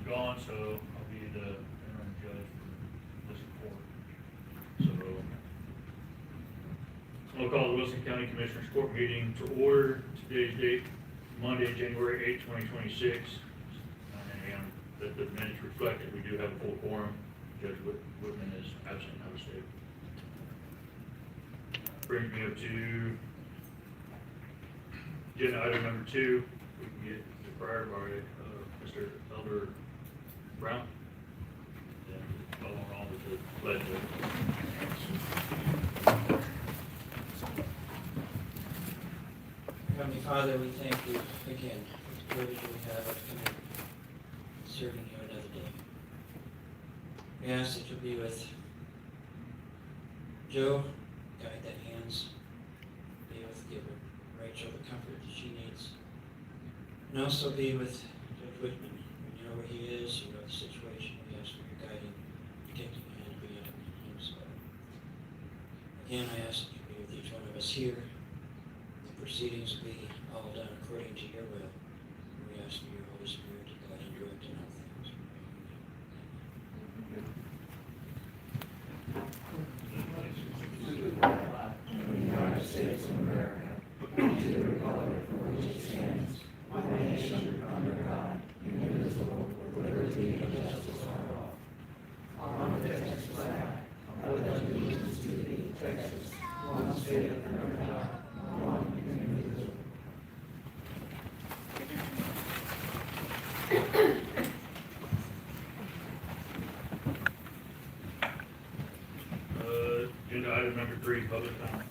gone, so I'll be the interim judge for this court. So I'll call the Wilson County Commissioners Court meeting to order. Today's date, Monday, January 8, 2026. And the minutes reflect that we do have a full quorum. Judge Whitman is absent out of state. Brings me up to agenda item number 2. We can get deferred by Mr. Elder Brown. Then follow on with the pledge. Heavenly Father, we thank you again for the privilege we have of coming and serving you another day. We ask that you'll be with Joe, guide that hands, be with Rachel the comfort that she needs, and also be with Judge Whitman. You know where he is, you know the situation. We ask for your guiding, protecting hand to be on him. So again, I ask that you be with each one of us here. The proceedings will be all done according to your will. We ask for your Holy Spirit to guide and direct in all things. United States of America, and to the republic for which it stands, one nation under God, indivisible, with liberty and justice for all. On the Texas flag, I pledge allegiance to thee, Texas, one state under God, one indivisible. Agenda item number 3, public comment.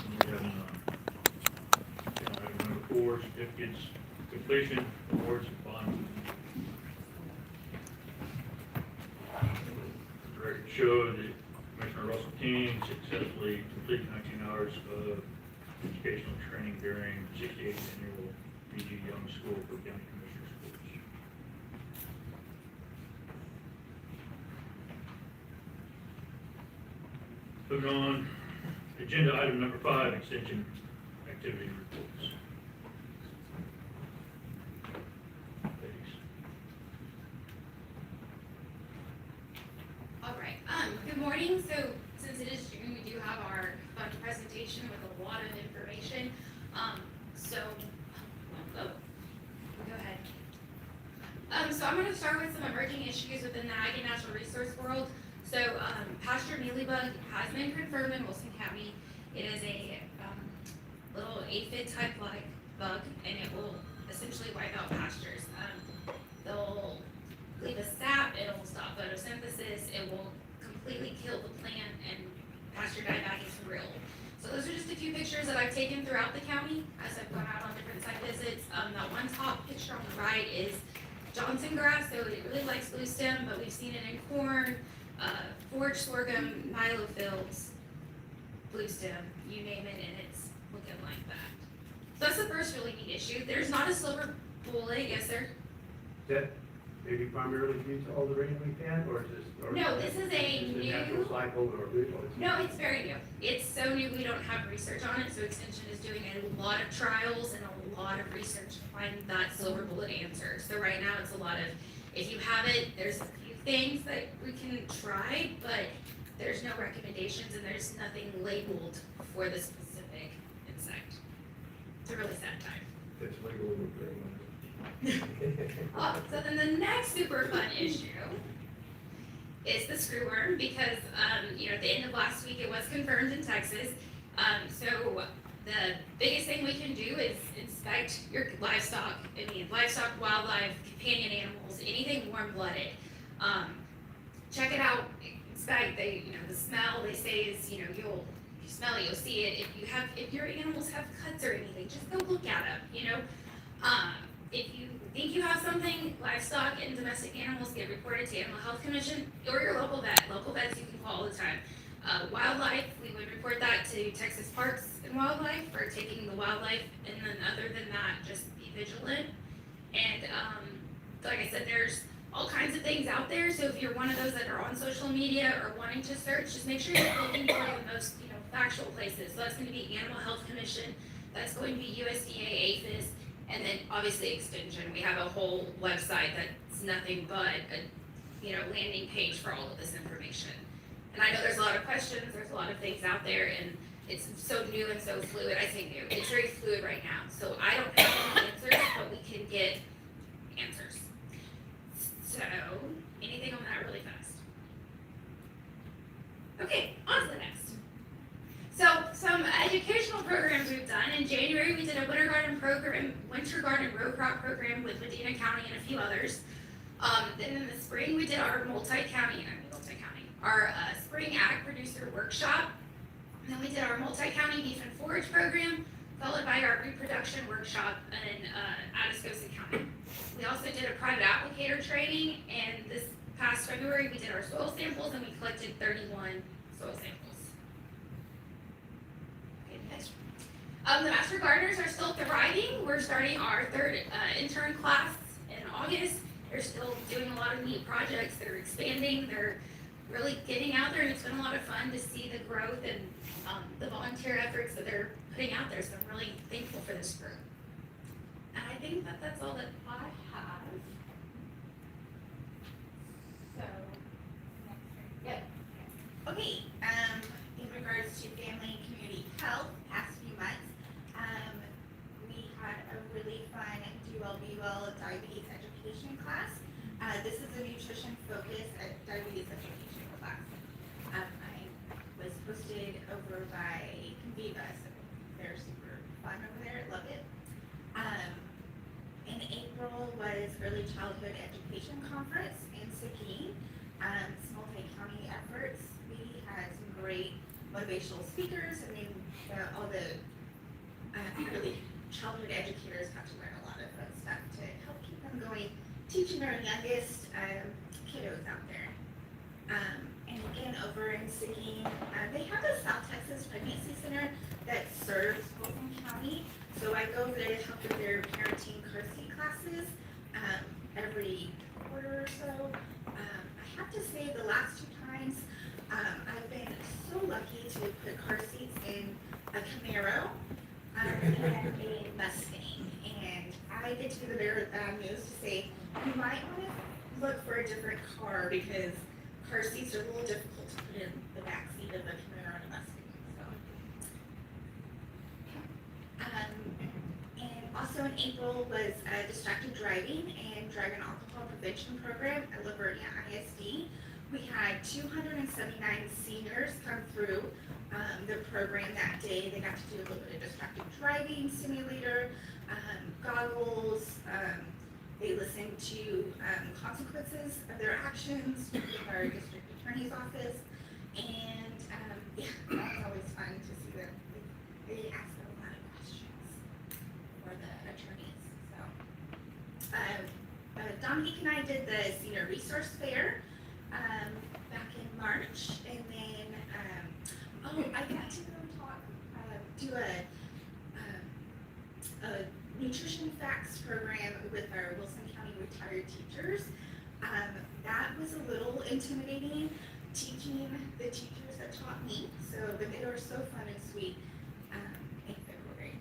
We have none. Agenda item number 4, certificates completion, awards, and bond. The record show that Commissioner Russell King successfully completed 19 hours of educational training during the 68th annual BG Young School for County Commissioners Courts. Moving on, agenda item number 5, extension activity reports. Ladies. All right, good morning. So since it is June, we do have our fund presentation with a lot of information. Go ahead. So I'm going to start with some emerging issues within the ag and natural resource world. So pasture mealybug has been confirmed in Wilson County. It is a little aphid type like bug, and it will essentially wipe out pastures. They'll leave a sap, it'll stop photosynthesis, it will completely kill the plant, and pasture dieback is real. So those are just a few pictures that I've taken throughout the county as I've gone out on different site visits. That one top picture on the right is Johnson grass, so it really likes blue stem, but we've seen it in corn, forage sorghum, milo fields, blue stem, you name it, and it's looking like that. So that's the first really neat issue. There's not a silver bullet, yes sir? Is that maybe primarily due to all the rain we've had, or is this? Or No, this is a is it new. natural cycle, or No, it's very new. It's so new, we don't have research on it, so Extension is doing a lot of trials and a lot of research to find that silver bullet answer. So right now, it's a lot of, if you have it, there's a few things that we can try, but there's no recommendations and there's nothing labeled for the specific insect. It's a really sad time. It's legal with So then the next super fun issue is the screwworm, because at the end of last week it was confirmed in Texas. So the biggest thing we can do is inspect your livestock. Livestock, wildlife, companion animals, anything warm-blooded. Check it out. Inspect. The smell they say is if you smell it, you'll see it. If your animals have cuts or anything, just go look at them. If you think you have something, livestock and domestic animals get reported to Animal Health Commission or your local vet. Local vets you can call all the time. Wildlife, we would report that to Texas Parks and Wildlife for taking the wildlife, and then other than that, just be vigilant. And like I said, there's all kinds of things out there. So if you're one of those that are on social media or wanting to search, just make sure you're looking for the most factual places. So that's going to be Animal Health Commission. That's going to be USDA, APHIS, And then obviously extension, we have a whole website that's nothing but a, landing page for all of this information. And I know there's a lot of questions, there's a lot of things out there, and it's so new and so fluid. I say new, it's very fluid right now. So I don't have any answers, but we can get answers. So, anything on that really fast? Okay, on to the next. So, some educational programs we've done. In January, we did a winter garden row crop program with Medina County and a few others. Then in the spring, we did our our spring ag producer workshop. And then we did our multi-county beef and forage program, followed by our reproduction workshop in Atascosa County. We also did a private applicator training, and this past February, we did our soil samples, and we collected 31 soil samples. Okay, next. The Master Gardeners are still thriving. We're starting our third intern class in August. They're still doing a lot of neat projects. They're expanding. They're really getting out there, and it's been a lot of fun to see the growth and the volunteer efforts that they're putting out there. So I'm really thankful for this group. And I think that that's all that I have. So, Yep. Okay, in regards to family and community health, past few months, we had a really fun Do Well, Be Well diabetes education class. This is a nutrition focused diabetes education class. I was posted over by Conviva, so they're super fun over there, love it. In April was Early Childhood Education Conference in Seguin. It's multi-county efforts. We had some great motivational speakers, and then all the early childhood educators got to learn a lot of fun stuff to help keep them going, teaching our youngest kiddos out there. And again, over in Seguin, they have a South Texas Pregnancy Center that serves Wilson County. So I go there to help with their parenting car seat classes every quarter or so. I have to say the last 2 times, I've been so lucky to put car seats in a Camaro and a Mustang. And I get to be the bearer of bad news to say, you might want to look for a different car because car seats are a little difficult to put in the back seat of a Camaro and a Mustang. And also in April was distracted driving and drug and alcohol prevention program at La Vernia ISD. We had 279 seniors come through the program that day. They got to do a little bit of distracted driving simulator, goggles. They listened to consequences of their actions with our district attorney's office. And yeah, that was always fun to see them. They asked a lot of questions for the attorneys. So Dominique and I did the Senior Resource Fair back in March, and then I got to go do a nutrition facts program with our Wilson County retired teachers. That was a little intimidating, teaching the teachers that taught me. But they were so fun and sweet in February.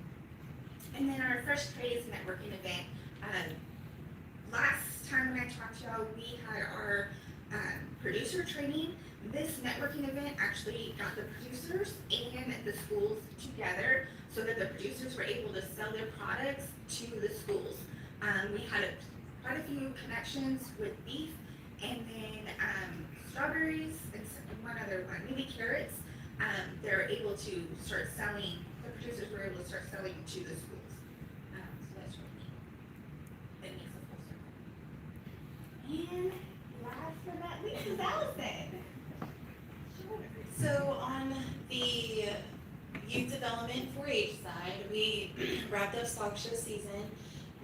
And then our Fresh Praise networking event. Last time when I talked to y'all, we had our producer training. This networking event actually got the producers and the schools together so that the producers were able to sell their products to the schools. We had quite a few connections with beef, and then strawberries and one other one, maybe carrots. They're able to start selling, the producers were able to start selling to the schools. So that's really neat. That makes a full circle. And last but not least is Allison. So on the youth development 4-H side, we wrapped up stock show season.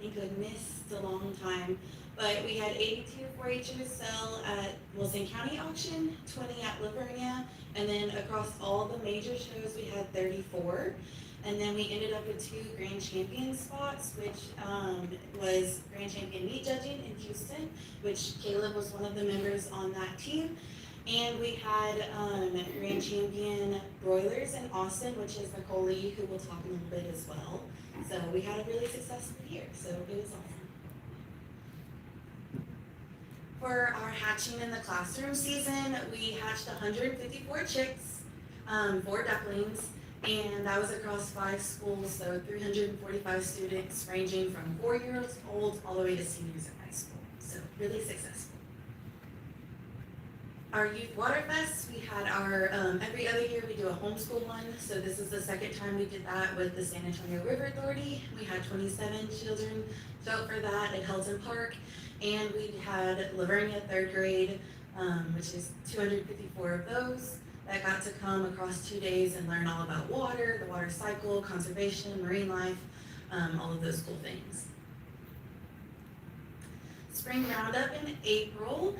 Thank goodness, it's a long time. But we had 82 4-Hers sell at Wilson County auction, 20 at La Vernia, and then across all the major shows we had 34. And then we ended up with 2 Grand Champion spots, which was Grand Champion Meat Judging in Houston, which Caleb was one of the members on that team. And we had Grand grand champion broilers in Austin, which is Nicole Lee, who will talk a little bit as well. So we had a really successful year, so it was awesome. For our hatching in the classroom season, we hatched 154 chicks, 4 ducklings, and that was across 5 schools, so 345 students ranging from 4 years old all the way to seniors in high school. So really successful. Our Youth Water Fest, we had our, every other year we do a homeschool one, so this is the second time we did that with the San Antonio River Authority. We had 27 children show up for that at Hilton Park, and we had Lavernia 3rd grade, which is 254 of those that got to come across 2 days and learn all about water, the water cycle, conservation, marine life, all of those cool things. Spring Roundup in April,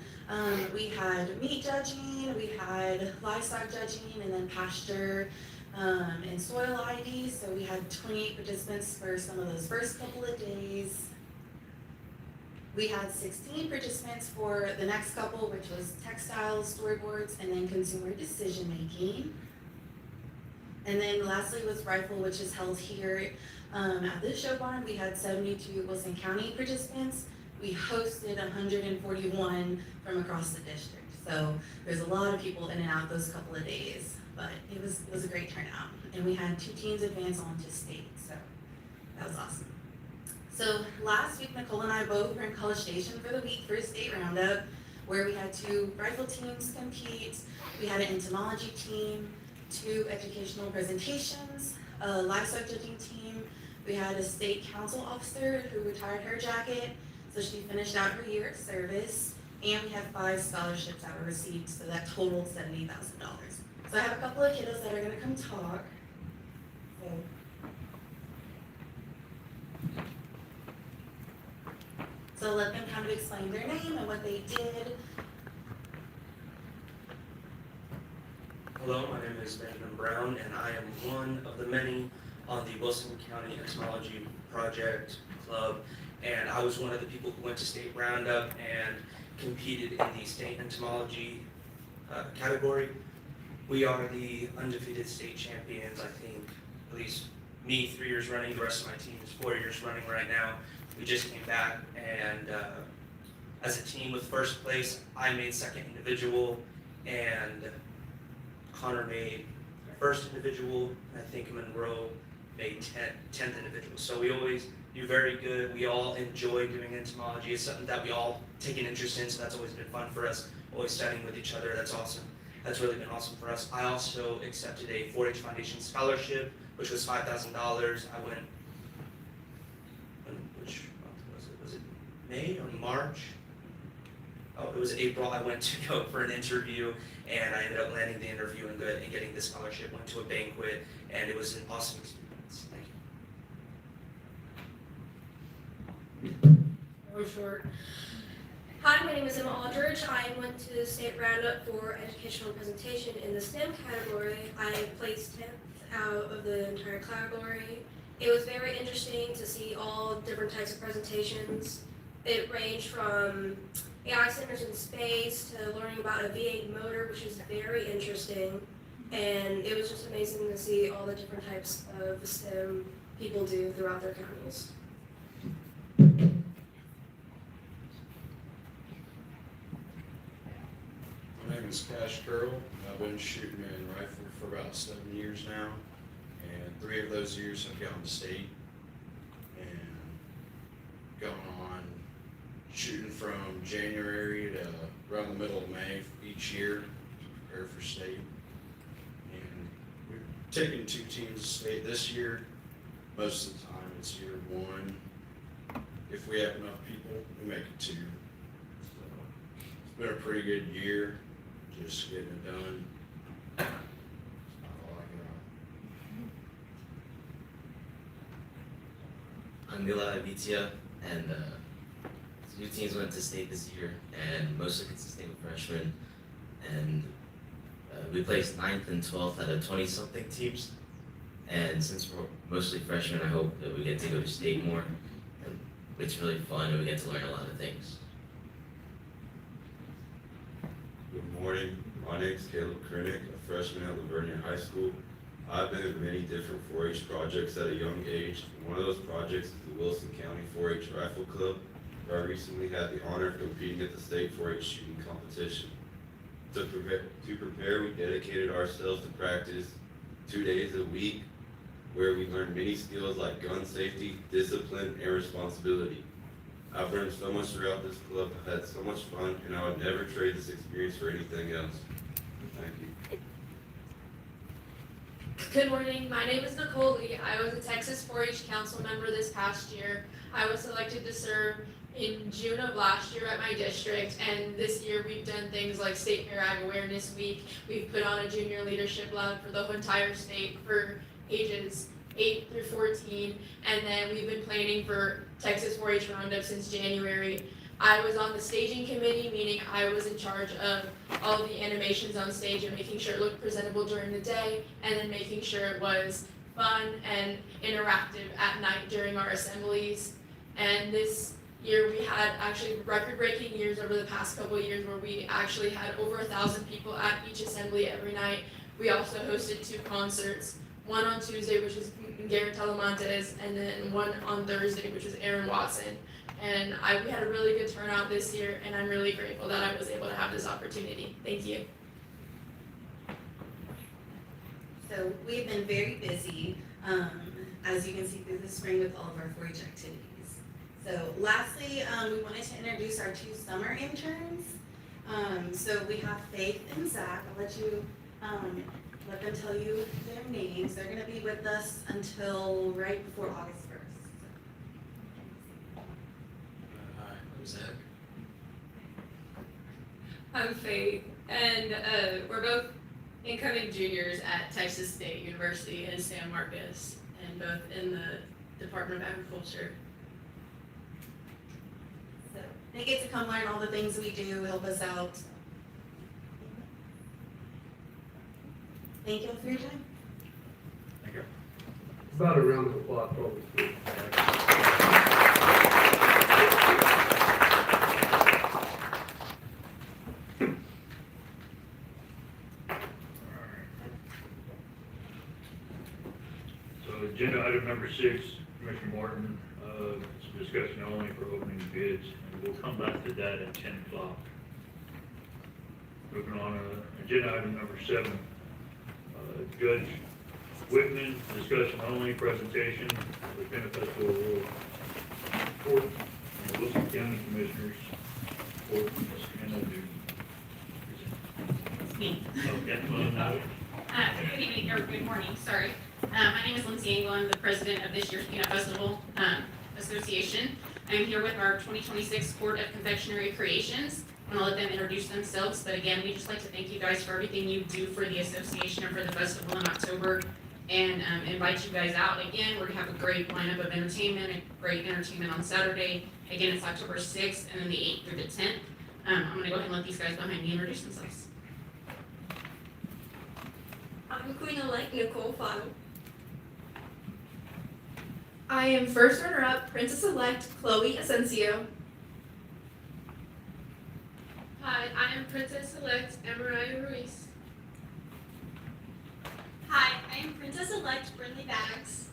we had meat judging, we had livestock judging, and then pasture and soil ID. So we had 28 participants for some of those first couple of days. We had 16 participants for the next couple, which was textiles, storyboards, and then consumer decision making. And then lastly was rifle, which is held here at this show barn. We had 72 Wilson County participants. We hosted 141 from across the district. So there's a lot of people in and out those couple of days, but it was a great turnout. And we had 2 teams advance on to state, so that was awesome. So last week, Nicole and I both were in College Station for the week for a state roundup, where we had 2 rifle teams compete. We had an entomology team, 2 educational presentations, a livestock judging team. We had a state council officer who retired her jacket, so she finished out her year of service, and we had 5 scholarships that were received, so that totaled $70,000. So I have a couple of kiddos that are gonna come talk. So let them kind of explain their name and what they did. Hello, my name is Benjamin Brown, and I am one of the many on the Wilson County Entomology Project Club, and I was one of the people who went to state roundup and competed in the state entomology category. We are the undefeated state champions, I think, at least me 3 years running, the rest of my team is 4 years running right now. We just came back, and as a team with first place, I made second individual, and Connor made first individual, and I think Monroe made 10th individual. So we always do very good. We all enjoy doing entomology. It's something that we all take an interest in, so that's always been fun for us. Always studying with each other, that's awesome. That's really been awesome for us. I also accepted a 4-H Foundation scholarship, which was $5,000. I went, which month was it? May or March? Oh, it was April. I went to go for an interview, and I ended up landing the interview and getting the scholarship. Went to a banquet, and it was an awesome experience. Thank you. Real short. Hi, my name is Emma Aldridge. I went to the state roundup for educational presentation in the STEM category. I placed 10th out of the entire category. It was very interesting to see all different types of presentations. It ranged from AI centers in space to learning about a V8 motor, which is very interesting. And it was just amazing to see all the different types of STEM people do throughout their counties. My name is Cash Curl. I've been shooting in rifle for about 7 years now, and 3 of those years I've gone to state and gone on shooting from January to around the middle of May each year to prepare for state. And we've taken 2 teams to state this year. Most of the time it's year 1. If we have enough people, we make it 2. So it's been a pretty good year. Just getting it done. That's all I got. I'm Mila Avitia, and 2 teams went to state this year, and mostly consisting of freshmen. And we placed 9th and 12th out of 20-something teams. And since we're mostly freshmen, I hope that we get to go to state more. And it's really fun, and we get to learn a lot of things. Good morning, My name is Caleb Krennick, a freshman at Lavernia High School. I've been in many different 4-H projects at a young age. One of those projects is the Wilson County 4-H Rifle Club, where I recently had the honor of competing at the state 4-H shooting competition. To prepare, we dedicated ourselves to practice 2 days a week, where we learned many skills like gun safety, discipline, and responsibility. I've learned so much throughout this club, I've had so much fun, and I would never trade this experience for anything else. Thank you. Good morning, my name is Nicole Lee. I was a Texas 4-H council member this past year. I was selected to serve in June of last year at my district, and this year we've done things like State Fair Ag Awareness Week. We've put on a junior leadership lab for the entire state for ages 8 through 14, and then we've been planning for Texas 4-H Roundup since January. I was on the staging committee, meaning I was in charge of all of the animations on stage and making sure it looked presentable during the day, and then making sure it was fun and interactive at night during our assemblies. And this year we had actually record-breaking years over the past couple of years where we actually had over 1,000 people at each assembly every night. We also hosted 2 concerts, one on Tuesday, which was Garrett Telemontes, and then one on Thursday, which was Aaron Watson. And we had a really good turnout this year, and I'm really grateful that I was able to have this opportunity. Thank you. So we've been very busy, as you can see through the spring with all of our 4-H activities. So lastly, we wanted to introduce our 2 summer interns. So we have Faith and Zach. I'll let you let them tell you their names. They're going to be with us until right before August 1st. Hi, I'm Zach. I'm Faith, and we're both incoming juniors at Texas State University in San Marcos, and both in the Department of Agriculture. So they get to come learn all the things we do, help us out. Thank you all for your time. Thank you. About a round of applause, please. So agenda item number 6, Commissioner Martin, it's a discussion only for opening bids, and we'll come back to that at 10 o'clock. Moving on, agenda item number 7, Judge Whitman, discussion only, presentation of the Pentecostal Award Court and the Wilson County Commissioners Court, Ms. Hannah Newton. It's me. Okay, well, no. Good evening, or good morning, sorry. My name is Lindsay Engel. I'm the president of this year's Peanut Festival Association. I'm here with our 2026 Court of Confectionery Creations. I'm gonna let them introduce themselves, but again, we just like to thank you guys for everything you do for the association and for the festival in October, and invite you guys out. Again, we're gonna have a great lineup of entertainment, a great entertainment on Saturday. Again, it's October 6th, and then the 8th through the 10th. I'm gonna go ahead and let these guys behind me introduce themselves. I'm Queen-elect Nicole Fado. I am first runner-up, Princess-elect Chloe Asensio. Hi, I am Princess-elect Emeraya Ruiz. Hi, I am Princess-elect Brindley Bags.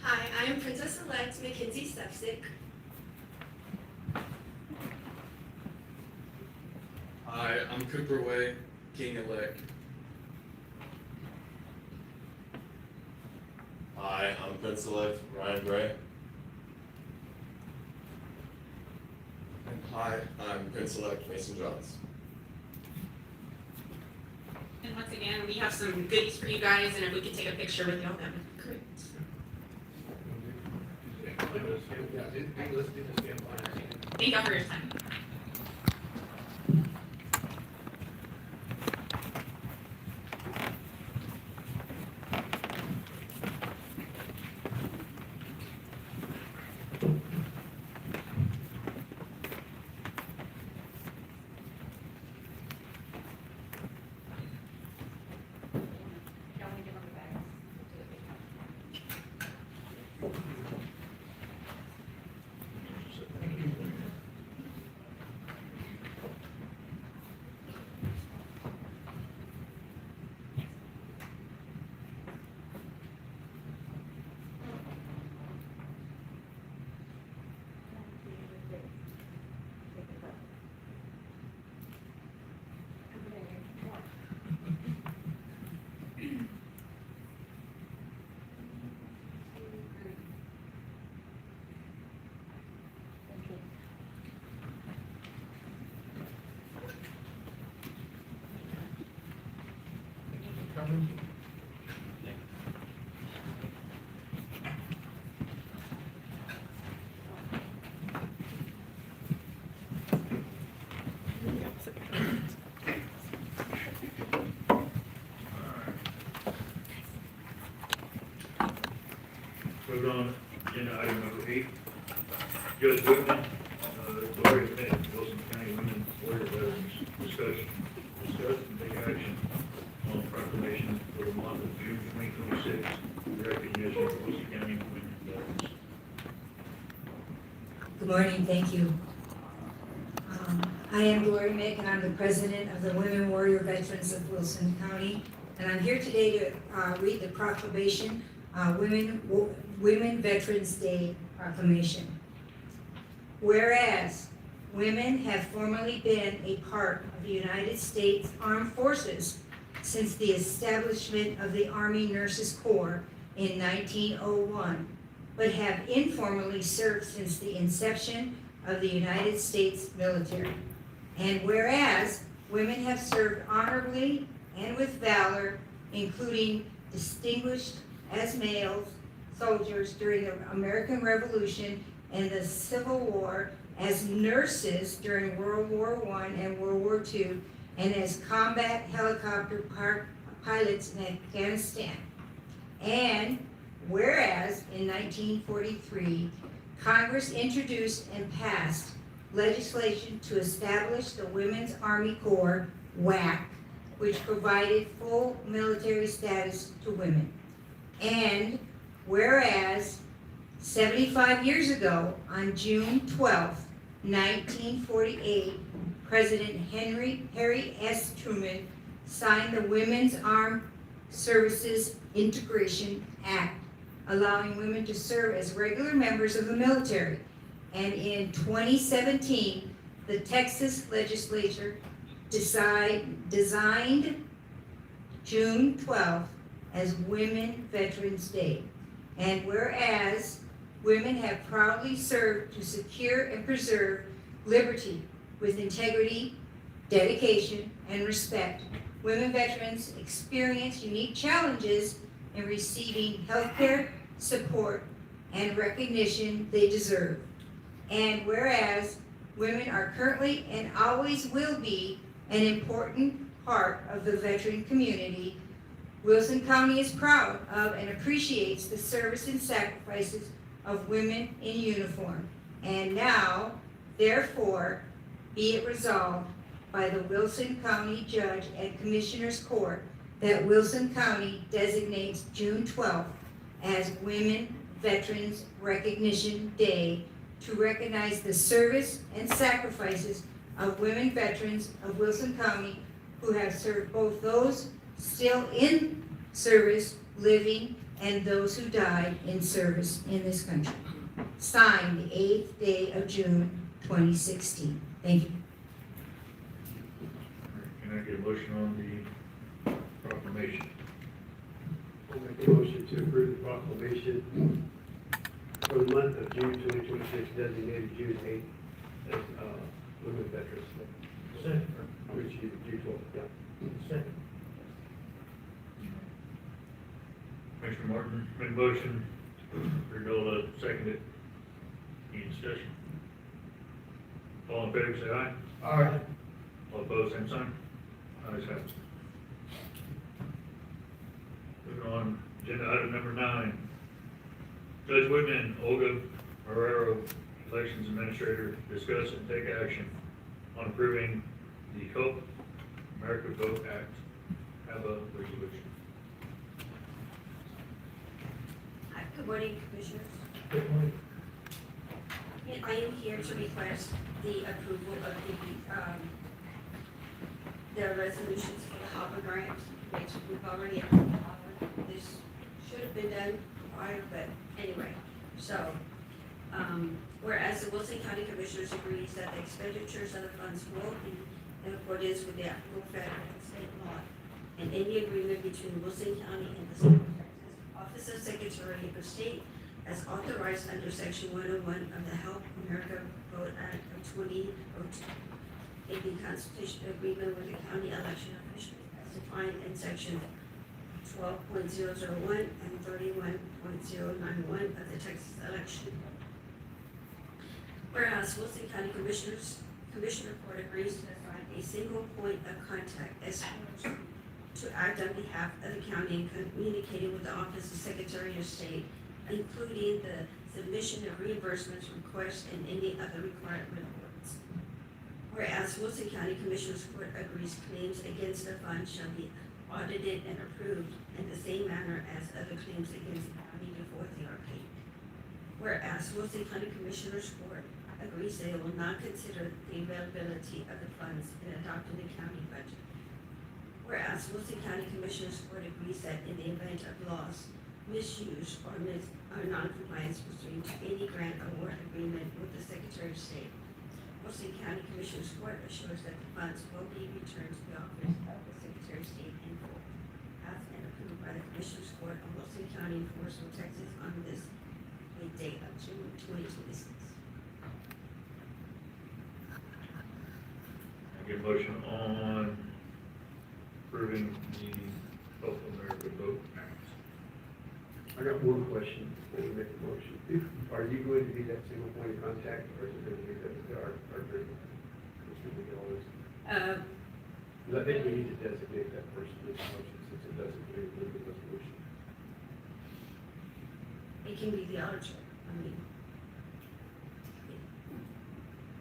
Hi, I am Princess-elect Mackenzie Stepstick. Hi, I'm Cooper Way, King-elect. Hi, I'm Prince-elect Ryan Gray. And hi, I'm Prince-elect Mason Johns. And once again, we have some goodies for you guys, and if we could take a picture with y'all, that would be great. Thank y'all for your time. coming. Vote on agenda item number 8. Judge Whitman, Gloria Bennett, Wilson County Women Warrior Veterans, discuss and take action on proclamation for the month of June 2026, in recognition of Wilson County Women Veterans. Good morning, thank you. I am Gloria Mick, and I'm the president of the Women Warrior Veterans of Wilson County. And I'm here today to read the proclamation, Women Veterans Day Proclamation. Whereas women have formerly been a part of the United States Armed Forces since the establishment of the Army Nurses Corps in 1901, but have informally served since the inception of the United States military. And whereas women have served honorably and with valor, including distinguished as male soldiers during the American Revolution and the Civil War, as nurses during World War I and World War II, and as combat helicopter pilots in Afghanistan. And whereas in 1943, Congress introduced and passed legislation to establish the Women's Army Corps, WAC, which provided full military status to women. And whereas 75 years ago, on June 12, 1948, President Harry S. Truman signed the Women's Armed Services Integration Act, allowing women to serve as regular members of the military. And in 2017, the Texas legislature designed June 12th as Women Veterans Day. And whereas women have proudly served to secure and preserve liberty with integrity, dedication, and respect, women veterans experience unique challenges in receiving healthcare, support, and recognition they deserve. And whereas women are currently and always will be an important part of the veteran community, Wilson County is proud of and appreciates the service and sacrifices of women in uniform. And now, therefore, be it resolved by the Wilson County Judge and Commissioners Court that Wilson County designates June 12th as Women Veterans Recognition Day to recognize the service and sacrifices of women veterans of Wilson County who have served, both those still in service, living, and those who died in service in this country. Signed the 8th day of June, 2016. Thank you. Can I get a motion on the proclamation? I'll make a motion to approve the proclamation for the month of June 2026, designated June 8th as Women Veterans Day. Second. Which is June 12th, yeah. Second. Commissioner Martin made a motion, Redola seconded. Any discussion? All in favor, say aye. Aye. All opposed, same sign. Ayes have it. Moving on, agenda item number 9. Judge Whitman, Olga Herrero, Elections Administrator, discuss and take action on approving the Help America Vote Act. Have a resolution. Good morning, Commissioners. Good morning. And I am here to request the approval of the resolutions for the HAVA grant, which we've already approved. This should have been done prior, but anyway. So, whereas the Wilson County Commissioners agrees that the expenditures of the funds will be in accordance with the applicable federal and state law, and any agreement between Wilson County and the state of Texas Office of Secretary of State as authorized under Section 101 of the Help America Vote Act of 2002, in the constitutional agreement with the county election officials as defined in Section 12.001 and 31.091 of the Texas election. Whereas Wilson County Commissioner Court agrees to find a single point of contact as to act on behalf of the county in communicating with the Office of Secretary of State, including the submission of reimbursements requests and any other required reports. Whereas Wilson County Commissioners Court agrees claims against the fund shall be audited and approved in the same manner as other claims against the county before they are paid. Whereas Wilson County Commissioners Court agrees they will not consider the availability of the funds in adopting the county budget. Whereas Wilson County Commissioners Court agrees that in the event of loss, misuse, or non-compliance pursuant to any grant award agreement with the Secretary of State, Wilson County Commissioners Court assures that the funds will be returned to the office of the Secretary of State in full, as and approved by the Commissioners Court of Wilson County, Forestville, Texas, on this date of June 2026. I get a motion on approving the Health America Vote Act. I got one question before we make the motion. Are you going to be that single point of contact, or is it going to be our group? Because I think we need to designate that person in the motion, since it doesn't do with the resolution. It can be the auditor, I mean.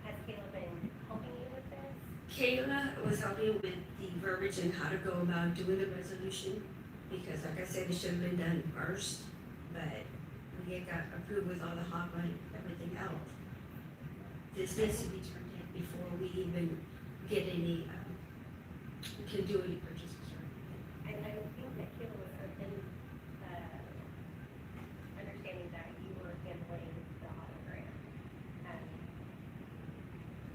Has Kayla been helping you with this? Kayla was helping with the verbiage and how to go about doing the resolution, because like I said, it should have been done first, but we had got approved with all the hotline, everything else. This needs to be turned in before we even get any, can do any purchases or anything. I think that Kayla was understanding that you were handling the auto grant. And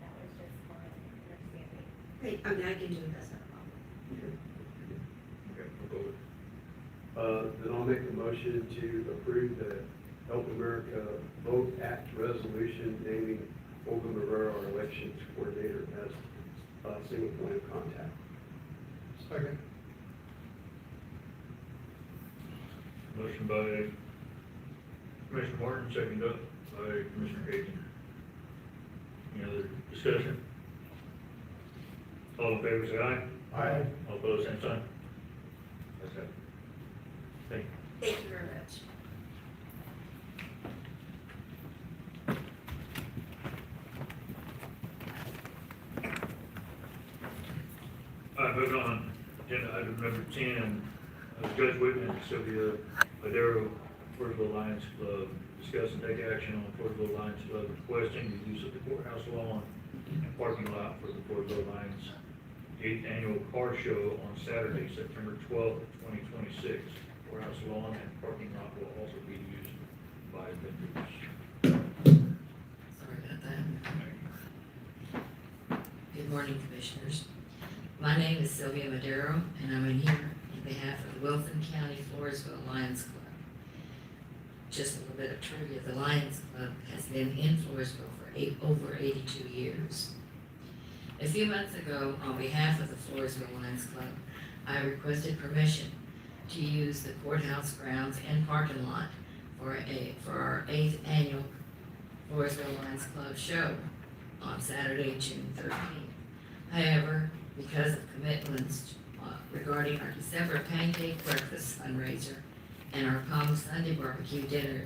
that was just my understanding. Hey, I mean, I can do it, that's not a problem. Okay, we'll go with Then I'll make a motion to approve the Help America Vote Act resolution naming Olga Rivera, our elections coordinator, as a single point of contact. Second. Motion by Commissioner Martin, second up by Commissioner Hayden. Any other discussion? All in favor, say aye. Aye. All opposed, same sign. That's it. Thank you. Thank you very much. All right, moving on, agenda item number 10, Judge Whitman and Sylvia Madero, Forestville Lions Club, discuss and take action on Forestville Lions Club requesting the use of the courthouse lawn and parking lot for the Forestville Lions 8th Annual Car Show on Saturday, September 12th, 2026. Courthouse lawn and parking lot will also be used by vendors. Sorry about that. Good morning, Commissioners. My name is Sylvia Madero, and I'm in here on behalf of the Wilson County Floresville Lions Club. Just a little bit of trivia, the Lions Club has been in Floresville for over 82 years. A few months ago, on behalf of the Floresville Lions Club, I requested permission to use the courthouse grounds and parking lot for our 8th annual Floresville Lions Club show on Saturday, June 13th. However, because of commitments regarding our December pancake breakfast fundraiser and our Palm Sunday barbecue dinner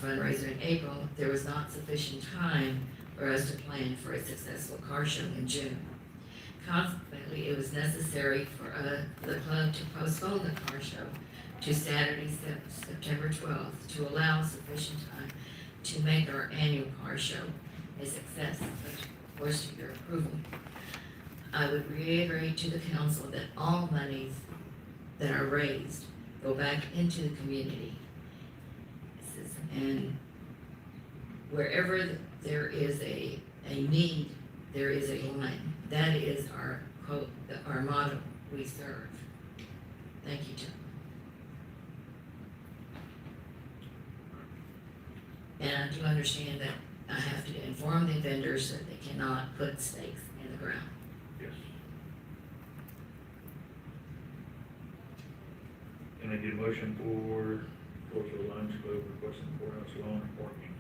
fundraiser in April, there was not sufficient time for us to plan for a successful car show in June. Consequently, it was necessary for the club to postpone the car show to Saturday, September 12th, to allow sufficient time to make our annual car show a success, of course, to your approval. I would reiterate to the council that all monies that are raised go back into the community. And wherever there is a need, there is a line. That is our quote, our motto, we serve. Thank you, John. And I do understand that I have to inform the vendors that they cannot put stakes in the ground. Yes. get a motion for Floresville Lions Club requesting courthouse lawn and parking.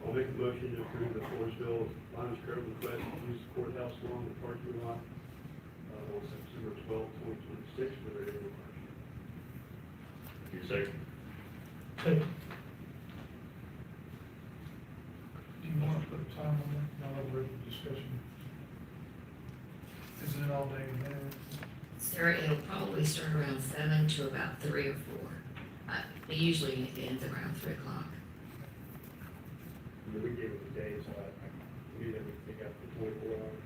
I'll make a motion to approve the Forestville Lions Club request to use the courthouse lawn and parking lot on September 12, 2026 for their annual party. Need a second? Second. Do you want to put a time on that? Now that we're in discussion. Is it an all-day event? Sarah, it'll probably start around 7 to about 3 or 4. They usually end around 3 o'clock. We gave it a day, so we didn't pick up for 24 hours.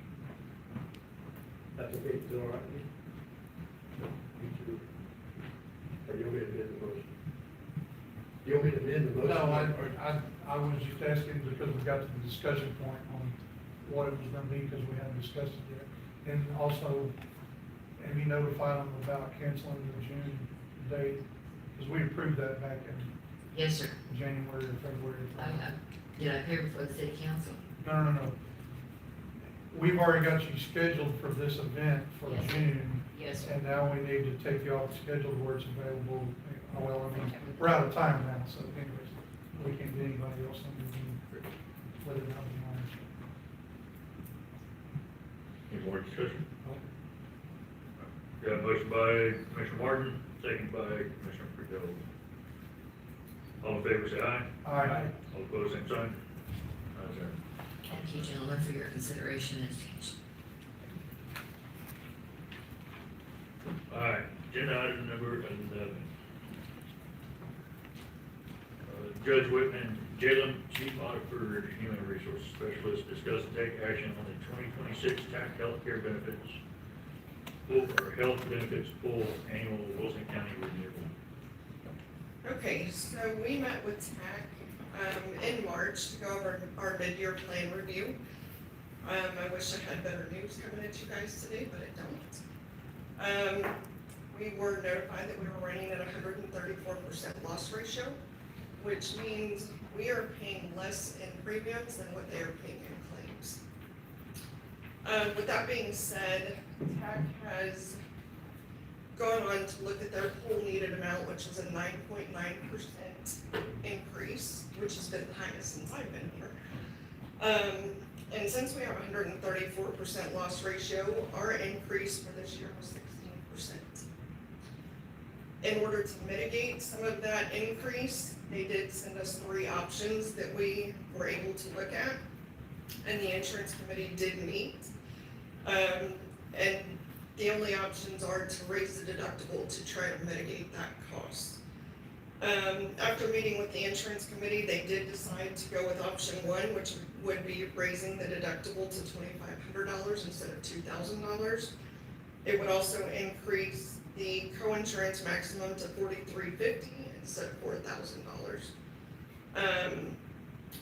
That's okay, still all right with you? Me too. Or you want me to amend the motion? You want me to amend the motion? No, I was just asking because we got to the discussion point on what it was gonna be, because we hadn't discussed it yet. And also, have you notified them about canceling the June date? Because we approved that back in Yes, sir. January or February. Did I appear before the city council? No. We've already got you scheduled for this event for Yes. June. Yes, sir. And now we need to take you off the schedule where it's available. Well, I mean, we're out of time now, so anyways, we can't get anybody else on the June. Let it not be mine. Any more discussion? Got a motion by Commissioner Martin, second by Commissioner Friedel. All in favor, say aye. Aye. All opposed, same sign. Ayes have it. Thank you, gentlemen, for your consideration and attention. All right, agenda item number 11. Judge Whitman, Jalem, Chief Auditor, and Human Resources Specialist, discuss and take action on the 2026 TAC healthcare benefits, or health benefits full annual Wilson County renewal. Okay, so we met with TAC in March to go over our mid-year plan review. I wish I had better news coming at you guys today, but I don't. We were notified that we were running at 134% loss ratio, which means we are paying less in premiums than what they are paying in claims. With that being said, TAC has gone on to look at their whole needed amount, which is a 9.9% increase, which has been the highest since I've been here. And since we have 134% loss ratio, our increase for this year was 16%. In order to mitigate some of that increase, they did send us 3 options that we were able to look at, and the insurance committee did meet. And the only options are to raise the deductible to try to mitigate that cost. After meeting with the insurance committee, they did decide to go with option 1, which would be raising the deductible to $2,500 instead of $2,000. It would also increase the co-insurance maximum to $4,350 instead of $4,000.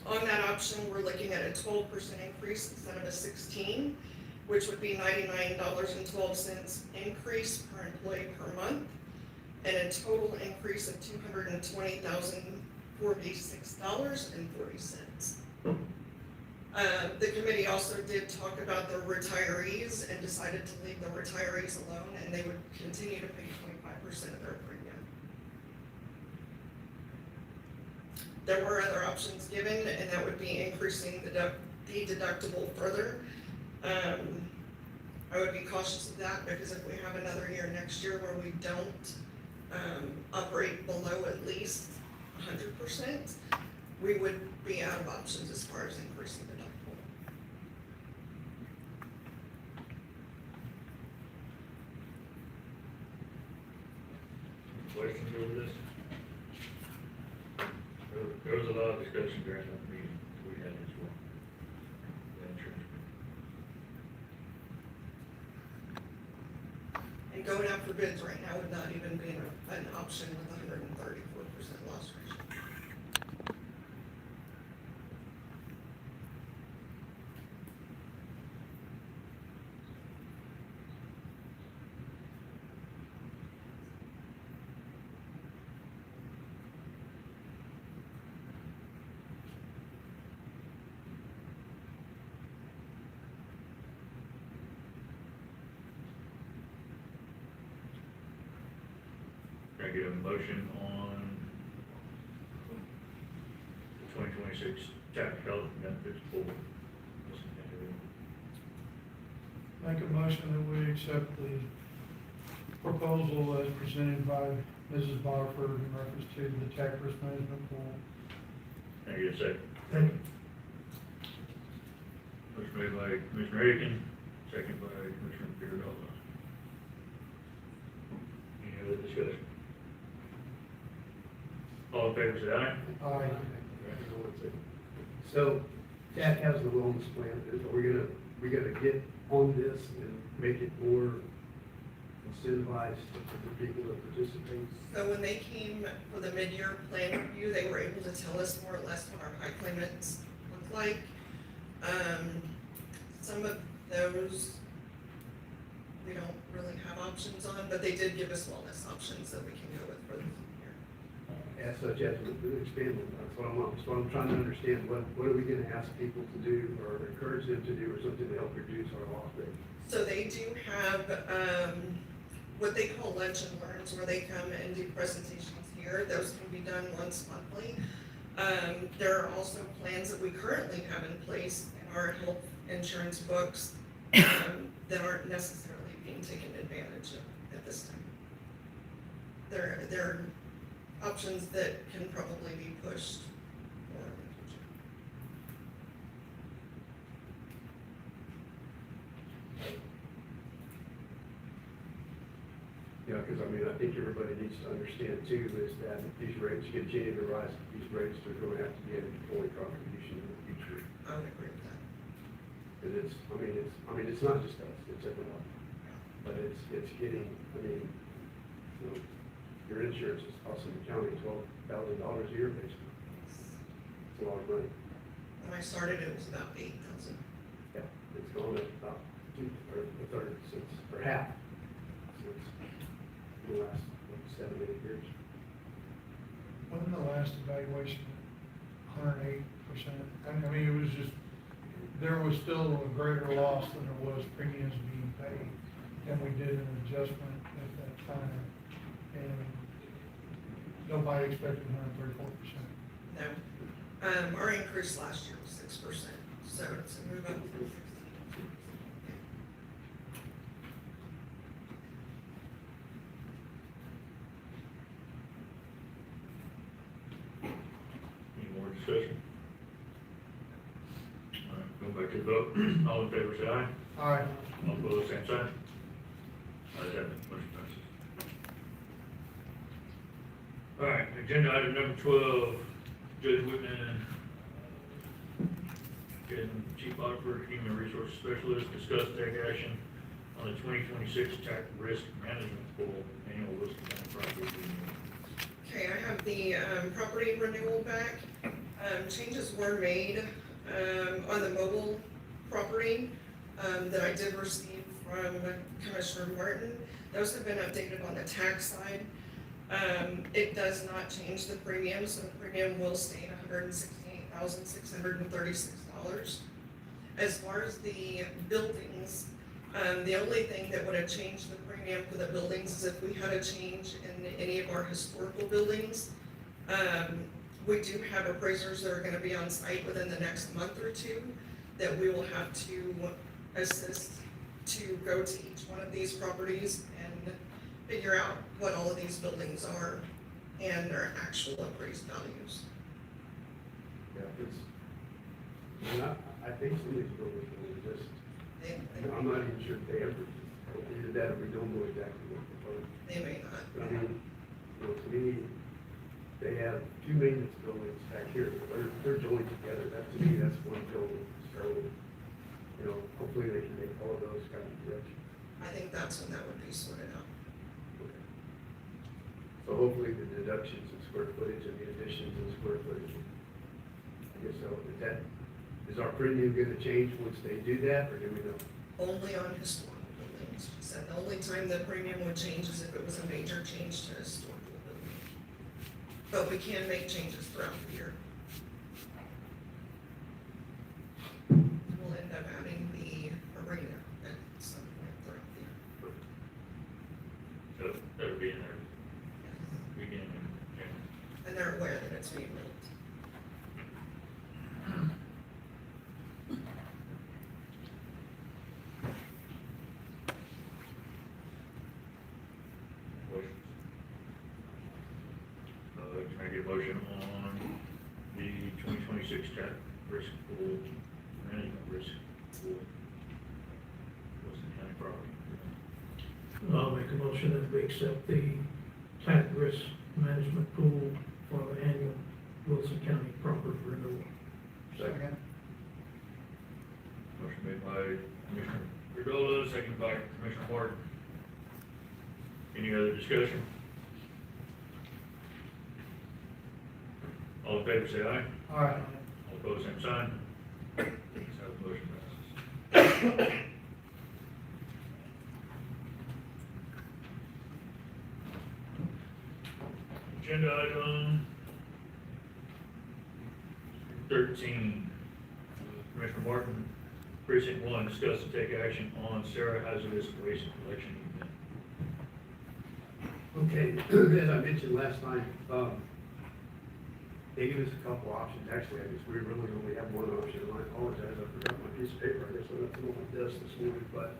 On that option, we're looking at a 12% increase instead of a 16%, which would be $99.12 increase per employee per month, and a total increase of $220,046.40. The committee also did talk about the retirees and decided to leave the retirees alone, and they would continue to pay 25% of their premium. There were other options given, and that would be increasing the deductible further. I would be cautious of that, because if we have another year next year where we don't operate below at least 100%, we would be out of options as far as increasing the deductible. Questions over this? There was a lot of discussion during that meeting we had as well. The insurance. And going out for bids right now would not even be an option with 134% loss ratio. get a motion on 2026 tax health benefits for Wilson County? Make a motion that we accept the proposal as presented by Mrs. Barford in reference to the tax risk management pool. Can I get a second? Second. Motion made by Commissioner Aiken, second by Commissioner Figueroa. Any other discussion? All in favor, say aye. Aye. So, Jack has the wellness plan, we gonna get on this and make it more incentivized for the people that participate? So when they came for the mid-year plan review, they were able to tell us more or less what our high claimants look like. Some of those, we don't really have options on, but they did give us wellness options that we can go with for the year. As such as, expand, that's what I'm trying to understand, what are we gonna ask people to do, or encourage them to do, or something to help reduce our loss rate? So they do have, what they call lunch and learns, where they come and do presentations here. Those can be done once monthly. There are also plans that we currently have in place in our health insurance books, that aren't necessarily being taken advantage of at this time. They're options that can probably be pushed more in the future. Yeah, because I mean, I think everybody needs to understand too, is that if these rates continue to rise, these rates are going to have to be an employee contribution in the future. I would agree with that. Because it's not just us, it's everyone. But it's getting, you know, your insurance is costing the county $12,000 a year, basically. It's a lot of money. When I started, it was about 8,000. Yeah, it's gone up about a third since, or half, since the last, 7, 8 years. Wasn't the last evaluation 108%? I mean, it was just, there was still a greater loss than there was premiums being paid. And we did an adjustment at that time, and nobody expected 134%. No. Our increase last year was 6%, so it's a move up from 16. Any more discussion? All right, going back to the vote. All in favor, say aye. Aye. All opposed, same sign. Ayes have it, motion passes. All right, agenda item number 12, Judge Whitman, and Chief Auditor, Human Resource Specialist, discuss take action on the 2026 tax risk management pool annual Wilson County property renewal. Okay, I have the property renewal back. Changes were made on the mobile property that I did receive from Commissioner Martin. Those have been updated on the tax side. It does not change the premium, so the premium will stay at $168,636. As far as the buildings, the only thing that would have changed the premium for the buildings is if we had a change in any of our historical buildings. We do have appraisers that are gonna be on site within the next month or two that we will have to assist to go to each one of these properties and figure out what all of these buildings are and their actual appraised values. Yeah, I think some of these buildings will just, I'm not even sure if they ever, either that or we don't know exactly what they're proposing. They may not. But I mean, you know, to me, they have 2 maintenance buildings back here, they're joined together, that to me, that's one building, so, you know, hopefully they can make all of those kind of corrections. I think that's when that would be sorted out. Okay. So hopefully the deductions in square footage and the additions in square footage, I guess so, is our premium gonna change once they do that, or do we know? Only on historical buildings. She said the only time the premium would change is if it was a major change to a historical building. But we can make changes throughout the year. We'll end up adding the arena at some point throughout the year. So that'll be in there. 2026 tax risk pool, management risk pool. Wilson County property. I'll make a motion that we accept the tax risk management pool for the annual Wilson County property renewal. Second. Motion made by Commissioner Redola, seconded by Commissioner Martin. Any other discussion? All in favor, say aye. Aye. All opposed, same sign. Ayes have it, motion passes. Agenda item 13. Commissioner Martin, Precinct 1, discuss and take action on Sarah hazardous waste collection event. Okay, as I mentioned last time, they gave us a couple options. Actually, I guess we really only have one option, and I apologize, I forgot my piece of paper. I guess I left it on my desk this morning, but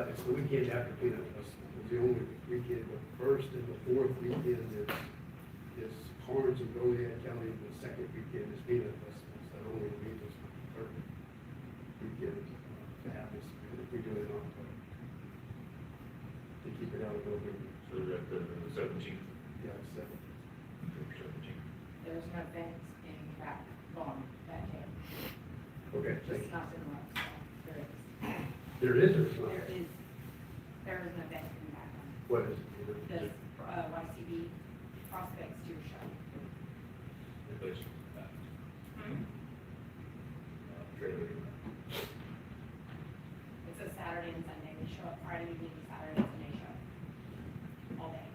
it's the weekend after Peanut Festival. It's the only weekend. The first and the fourth weekend is Carnes and Goliad County. The second weekend is Peanut Festival. So that only leaves us the third weekend to have this, if we do it in October. To keep it out of November. So that the 17th. Yeah, it's 7. October 17th. There's no events in Rack Farm that day. Okay, thank It's you. not in Rock, so there is. There is or is not? There is an event in Rack Farm. What is it? The YCB Prospects Deer Show. Replace that. Trailer. It's a Saturday and Sunday. We show up Friday evening, Saturday and Sunday show. All day.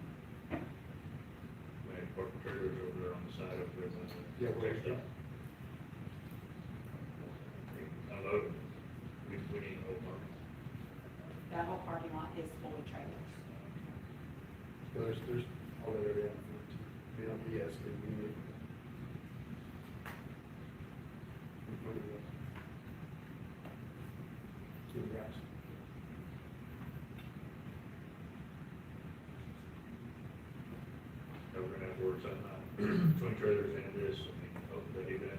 We had parking trailers over there on the side of the. Yeah, where's that? Unload. We need a whole park. That whole parking lot is full of trailers. There's all that area. Yes, we need. Congrats. We're gonna have to work something out. 20 trailers and this, I mean, hopefully they even,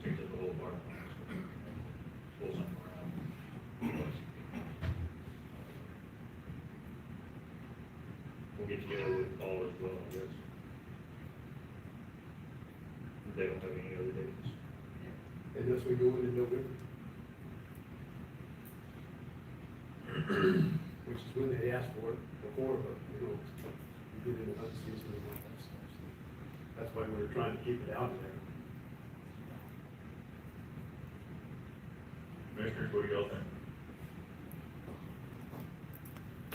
take the whole park. Pull something around. We'll get together with Paul as well, I guess. They don't have any other dates. Unless we go into November. Which is when they asked for it before, but, we did it in the season and all that stuff. So that's why we were trying to keep it out there. Commissioners, what do y'all think?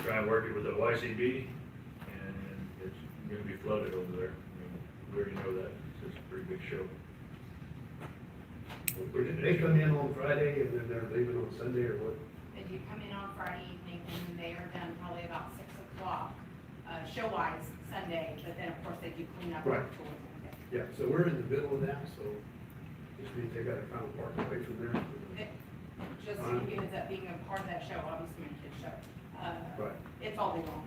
Try and work it with the YCB, and it's gonna be flooded over there. I mean, we already know that, it's a pretty big show. They come in on Friday and then they're leaving on Sunday or what? They do come in on Friday evening and they are done probably about 6 o'clock, show-wise Sunday, but then of course they do clean up Right. afterwards. Yeah, so we're in the middle of that, so just means they gotta kind of park away from there. Just it ends up being a part of that show, obviously my kids show. Right. It's all day long.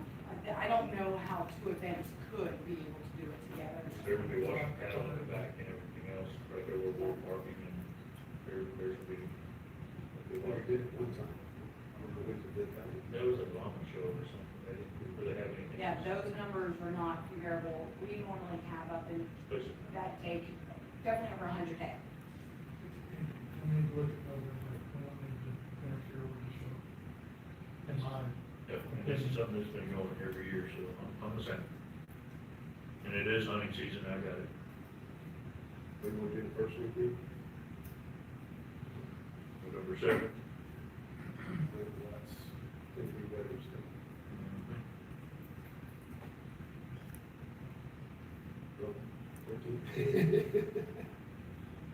I don't know how two events could be able to do it together. There will be washing cattle in the back and everything else, right there where we're parking, and there's will be. We did it one time. I don't know when we did that. That was a llama show or something, they didn't really have anything. Yeah, those numbers are not comparable. We normally have up in that day, definitely over 100 days. We need to look at November, we don't need to interfere with the show. In mine. Definitely, this is something that's been going every year, so I'm the same. And it is hunting season, I got it. We will do the first weekend. November 7th. That's, think we better still.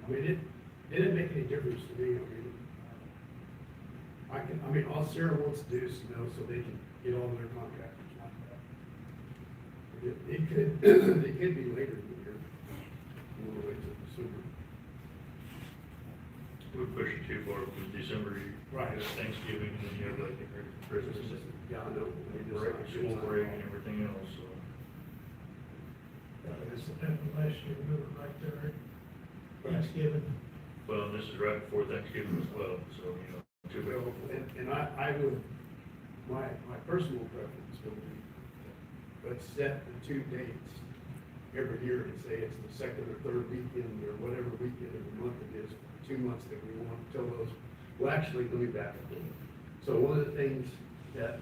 I mean, it didn't make any difference to me. I mean, all Sarah wants to do is, so they can get all their contractors like that. It could be later in the year. We'll wait till December. We're pushing too far, because December, Right. it's Thanksgiving, and then you have like the Christmas, Yeah, I know. break, school break, and everything else, so. This happened last year, we were right there. Thanksgiving. Well, and this is right before Thanksgiving as well, so, you know, two weeks Well, before. and I would, my personal preference would be, let's set the two dates every year and say it's the second or third weekend or whatever weekend of the month it is, for 2 months that we want till those. Well, actually, let me back up a little. So one of the things that,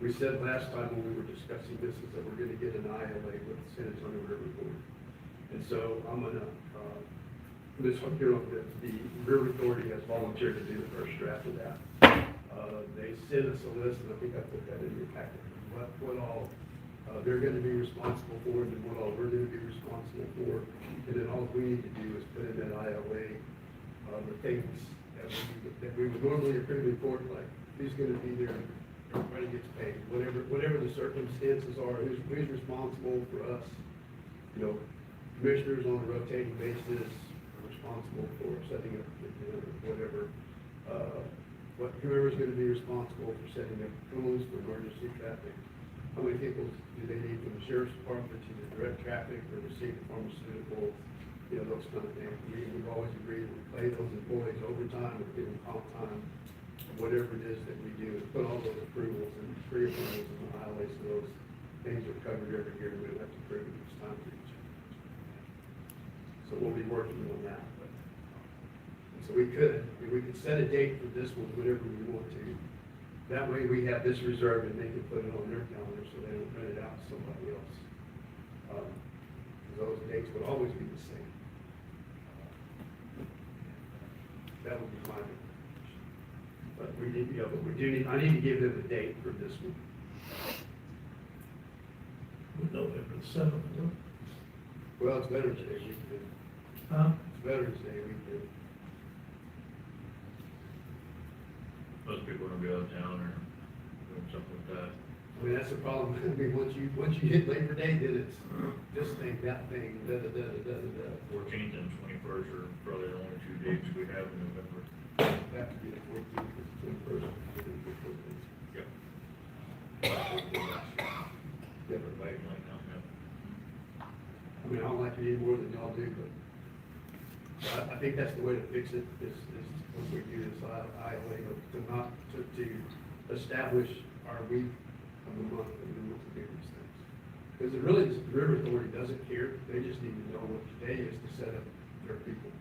we said last time when we were discussing this is that we're gonna get an ILA with the San Antonio River Board. And so I'm gonna, this one here, the River Authority has volunteered to do the first draft of that. They sent us a list, and I think I put that in your packet, what all, they're gonna be responsible for, and what all we're gonna be responsible for. And then all we need to do is put in that ILA, the things that we would normally approve in court, like who's gonna be there, everybody gets paid, whatever the circumstances are, who's responsible for us. You know, commissioners on a rotating basis are responsible for setting up, whatever. Whoever's gonna be responsible for setting up rules for emergency traffic. How many people do they need from the sheriff's department to the direct traffic or receive pharmaceuticals? You know, those kind of things. We've always agreed to pay those employees overtime or give them comp time, whatever it is that we do, and put all those approvals and pre-approvals and the highlights of those things are covered every year. We don't have to prove it each time for each. So we'll be working on that. So we could set a date for this one whenever we want to. That way we have this reserved and they can put it on their calendar so they don't rent it out to somebody else. Those dates would always be the same. That would be my recommendation. But we need, I need to give them a date for this one. November the 7th. Well, it's Veterans Day weekend. Huh? It's Veterans Day weekend. Most people are gonna be out of town or doing something like that. I mean, that's the problem. I mean, once you hit Labor Day, then it's this thing, that thing, da. 14th and 21st are probably the only two dates we have in November. That could be the 14th or 21st. Yep. Everybody. Like now, yeah. I mean, I don't like it any more than y'all do, but I think that's the way to fix it, is when we do this ILA, to establish our week of the month and then we'll do these things. Because the River Authority doesn't care, they just need to know what today is to set up their people.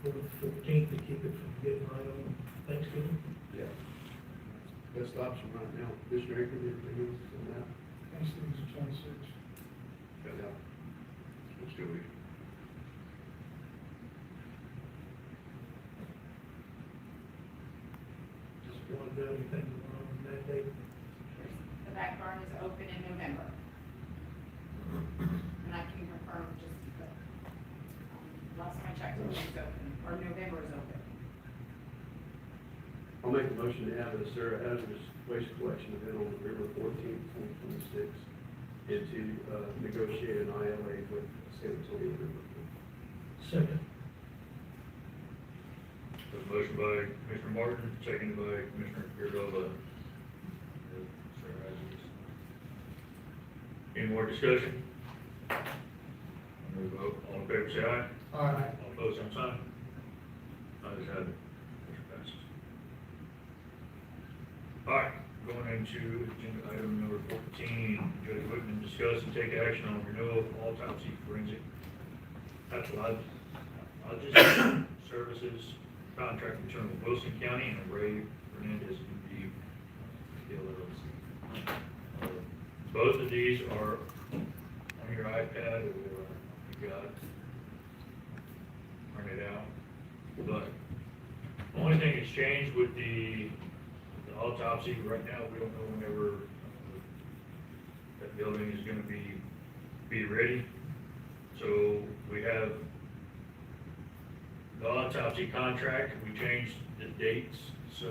For the 14th to keep it from getting right on Thanksgiving. Yeah. Best option right now. Mr. Draper, anything else on that? Thanksgiving's the 26th. Yeah. Let's do it. Just want to do anything on that date. The back barn is open in November. And I can confirm just, but, last time I checked, it was open, or November is open. I'll make a motion to have a hazardous waste collection event on November 14th, 2026, and to negotiate an ILA with San Antonio River. Second. There's a motion by Commissioner Martin, seconded by Commissioner Gardella. Any more discussion? We vote. All in favor, say aye. Aye. All opposed, same sign. Ayes have it. Motion passes. All right, going into agenda item number 14, Judge Whitman, discuss and take action on renewal of autopsy forensic pathologic services contract between Wilson County and Ray Fernandez UD LLC. Both of these are on your iPad or you got it. Print it out. But the only thing that's changed with the autopsy, right now, we don't know whenever that building is gonna be ready. So we have the autopsy contract, we changed the dates, so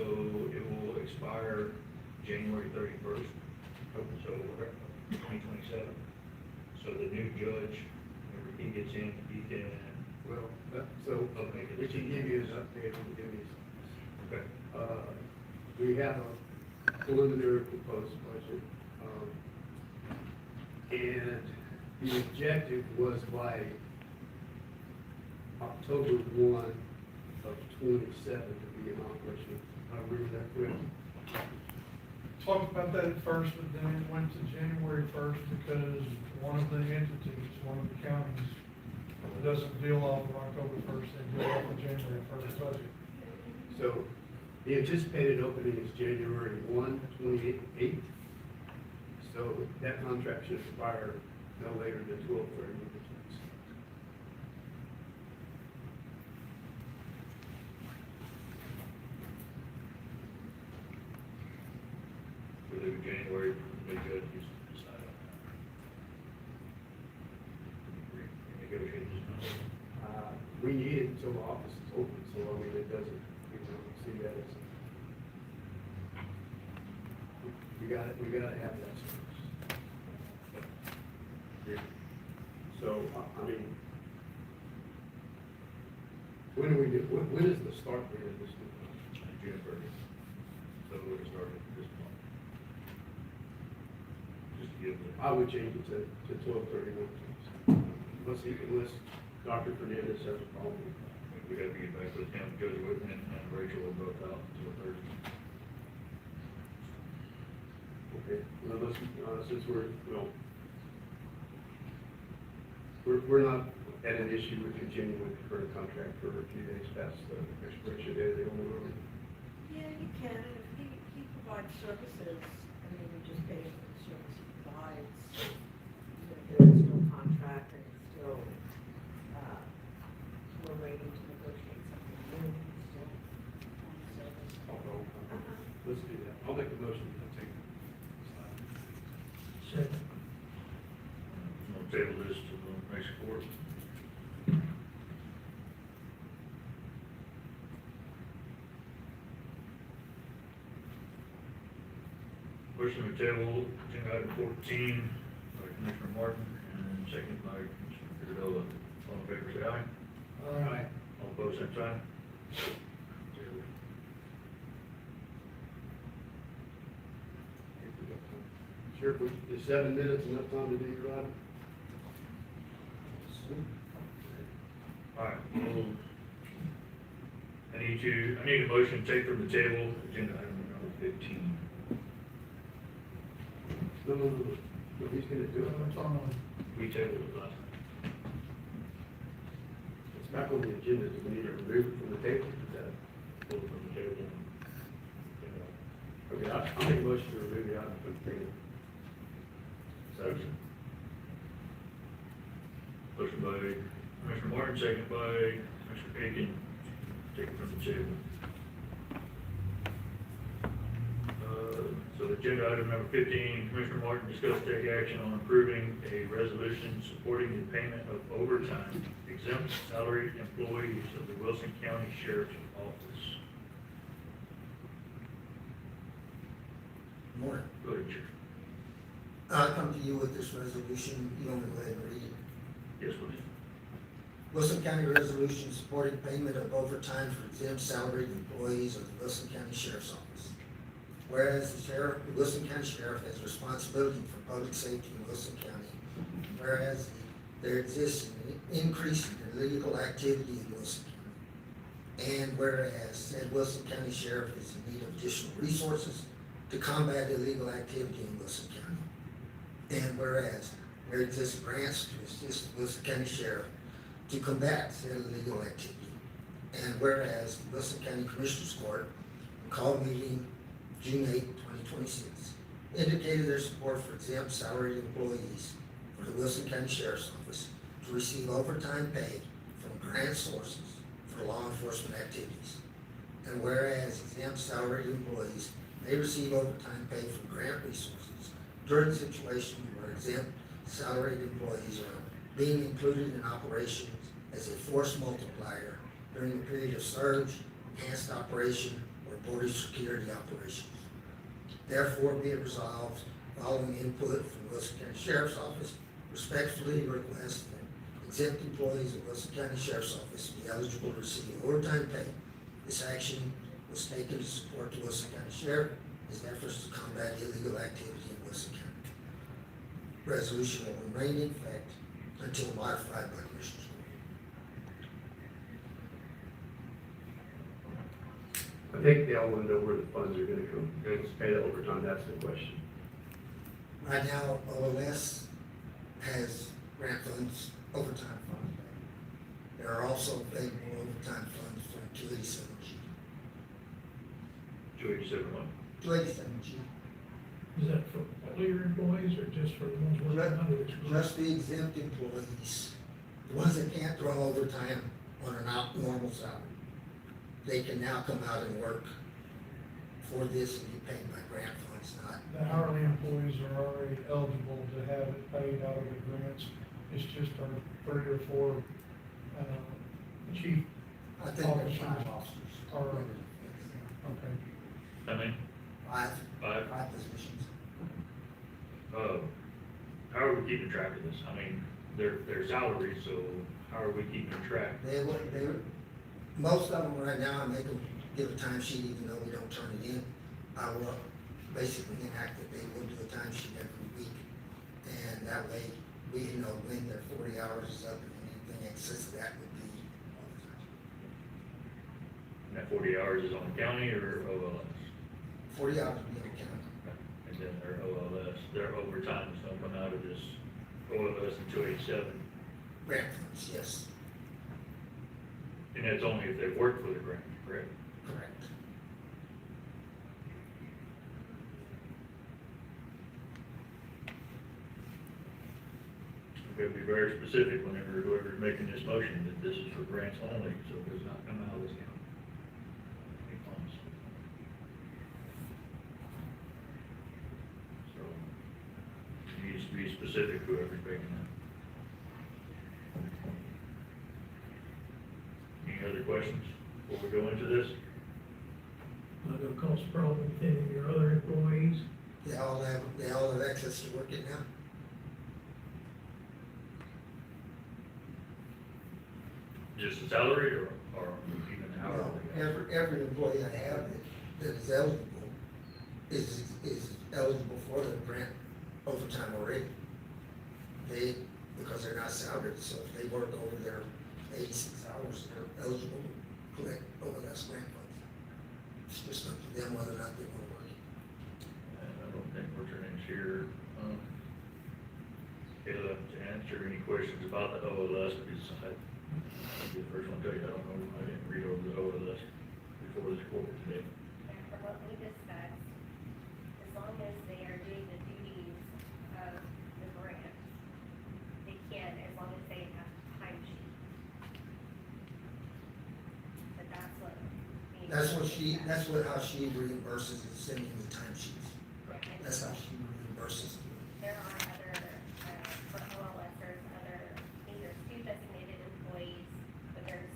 it will expire January 31st, so 2027. So the new judge, whenever he gets in, he can. Well, so Okay. we can give you an update on the duties. Okay. We have a preliminary proposed budget. And the objective was by October 1 of 27 to be in operation. I read that correct? Talked about that at first, but then it went to January 1st because one of the entities, one of the counties, doesn't deal off of October 1st, they deal off of January 1st budget. So the anticipated opening is January 1, 28. So that contract should expire no later than 12/30. We'll leave it January, be good, just decide on that. Negotiate this number. We need it until the office is open, so I mean, it doesn't, we don't see that as. We gotta have that service. Yeah. So, I mean, when do we do, when is the start date of this new contract? June 30th. So we're gonna start this month. Just to give the. I would change it to 12/31. Unless Dr. Fernandez has a problem. We gotta get back with him, Jody Whitman and Rachel are both out until Thursday. Okay, well, let's, since we're not at an issue with continuing with the current contract for a few days past the expiration date of the old one. Yeah, you can, and if he provides services, I mean, we just pay for the service he provides. Even if there's still contract and it's still, we're waiting to negotiate something new, it's still on service. Let's do that. I'll make a motion to take. Second. We'll table this to the next court. Motion to table, agenda item 14, by Commissioner Martin, and second by Commissioner Figueroa. All in favor, say aye. Aye. All opposed, same sign. Tabled. Sure, is 7 minutes enough time to do your item? All right, I need a motion to take from the table, agenda item number 15. No, he's gonna do it. It's on, We tabled it last night. It's back on the agenda. Do we need to remove it from the table? Is that? Pull it from the table. Okay, I'll make a motion to remove the item from the table. Second. Motion by Commissioner Martin, second by Commissioner Aiken, take it from the table. So agenda item number 15, Commissioner Martin discussed take action on approving a resolution supporting the payment of overtime exempt salaried employees of the Wilson County Sheriff's Office. Morning. Go ahead, Chair. I come to you with this resolution, you want me to go ahead and read it? Yes, please. Wilson County Resolution supporting payment of overtime for exempt salaried employees of the Wilson County Sheriff's Office. Whereas the Wilson County Sheriff has responsibility for public safety in Wilson County. Whereas there exists an increase in illegal activity in Wilson County. And whereas said Wilson County Sheriff is in need of additional resources to combat illegal activity in Wilson County. And whereas there exists grants to assist the Wilson County Sheriff to combat said illegal activity. And whereas the Wilson County Commissioners Court, in call meeting June 8, 2026, indicated their support for exempt salaried employees for the Wilson County Sheriff's Office to receive overtime pay from grant sources for law enforcement activities. And whereas exempt salaried employees may receive overtime pay from grant resources during situations where exempt salaried employees are being included in operations as a force multiplier during the period of surge, enhanced operation, or border security operations. Therefore, be it resolved, following input from Wilson County Sheriff's Office, respectfully request that exempt employees of Wilson County Sheriff's Office be eligible to receive overtime pay. This action was taken to support the Wilson County Sheriff in his efforts to combat illegal activity in Wilson County. resolution will remain in effect until modified by Commissioners Court. I think they all want to know where the funds are gonna come, going to pay the overtime, that's the question. Right now, OLS has grant funds, overtime funds. There are also available overtime funds from 287G. 287 287G. Is that for all your employees or just for the ones working under the school? Just the exempt employees, the ones that can't draw overtime on a normal salary. They can now come out and work for this and be paid by grant funds, not. The hourly employees are already eligible to have it paid out of the grants. It's just our 3 or 4, chief I think there's 5 officers. are, okay. How many? 5. Five? 5 positions. How are we keeping track of this? I mean, they're salaries, so how are we keeping track? Most of them right now, I make them give a timesheet even though we don't turn it in. I will basically enact that they will do a timesheet every week. And that way, we know when their 40 hours is up and anything excess of that would be overtime. And that 40 hours is on the county or OLS? 40 hours would be on county. And then their OLS, their overtime is gonna come out of this OLS and 287. Grant funds, yes, And that's only if they work for the grant, correct? correct. We have to be very specific whenever whoever's making this motion, that this is for grants only, so it does not come out of this county. Any funds. So, it needs to be specific, whoever's making that. Any other questions before we go into this? Not gonna cause a problem with any of your other employees? They all have access to work it now. Just the salary or even the hourly? Every employee I have that is eligible is eligible for the grant overtime already. Because they're not salaried, so if they work over their 86 hours, they're eligible to collect OLS grant funds. It's just up to them whether or not they want to work it. And I don't think we're turning here, Kayla, to answer any questions about the OLS, because I'll be the first one to tell you, I don't know, I didn't read over the OLS before this quarter today. And from what we discussed, as long as they are doing the duties of the grant, they can, as long as they have time sheet. But that's what. How she reimburses is sending the timesheets. That's how she reimburses. There are other, for OLS, there's other, I think there's 2 designated employees, but there's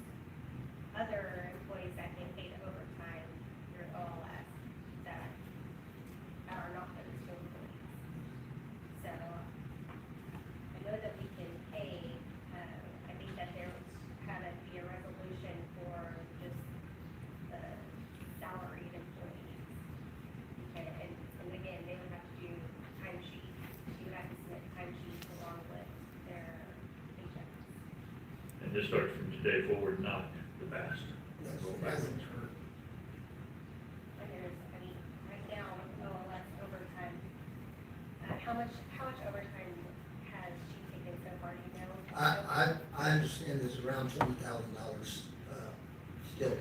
other employees that get paid overtime through OLS that are not those 2 employees. So, I know that we can pay, I think that there had to be a resolution for just the salaried employees. Okay, and again, they would have to do timesheets, you would have to submit timesheets along with their paychecks. And this starts from today forward, not the past. Go backwards. And there's, I mean, right now, OLS overtime, how much overtime has she taken so far, do you know? I understand there's around $20,000 still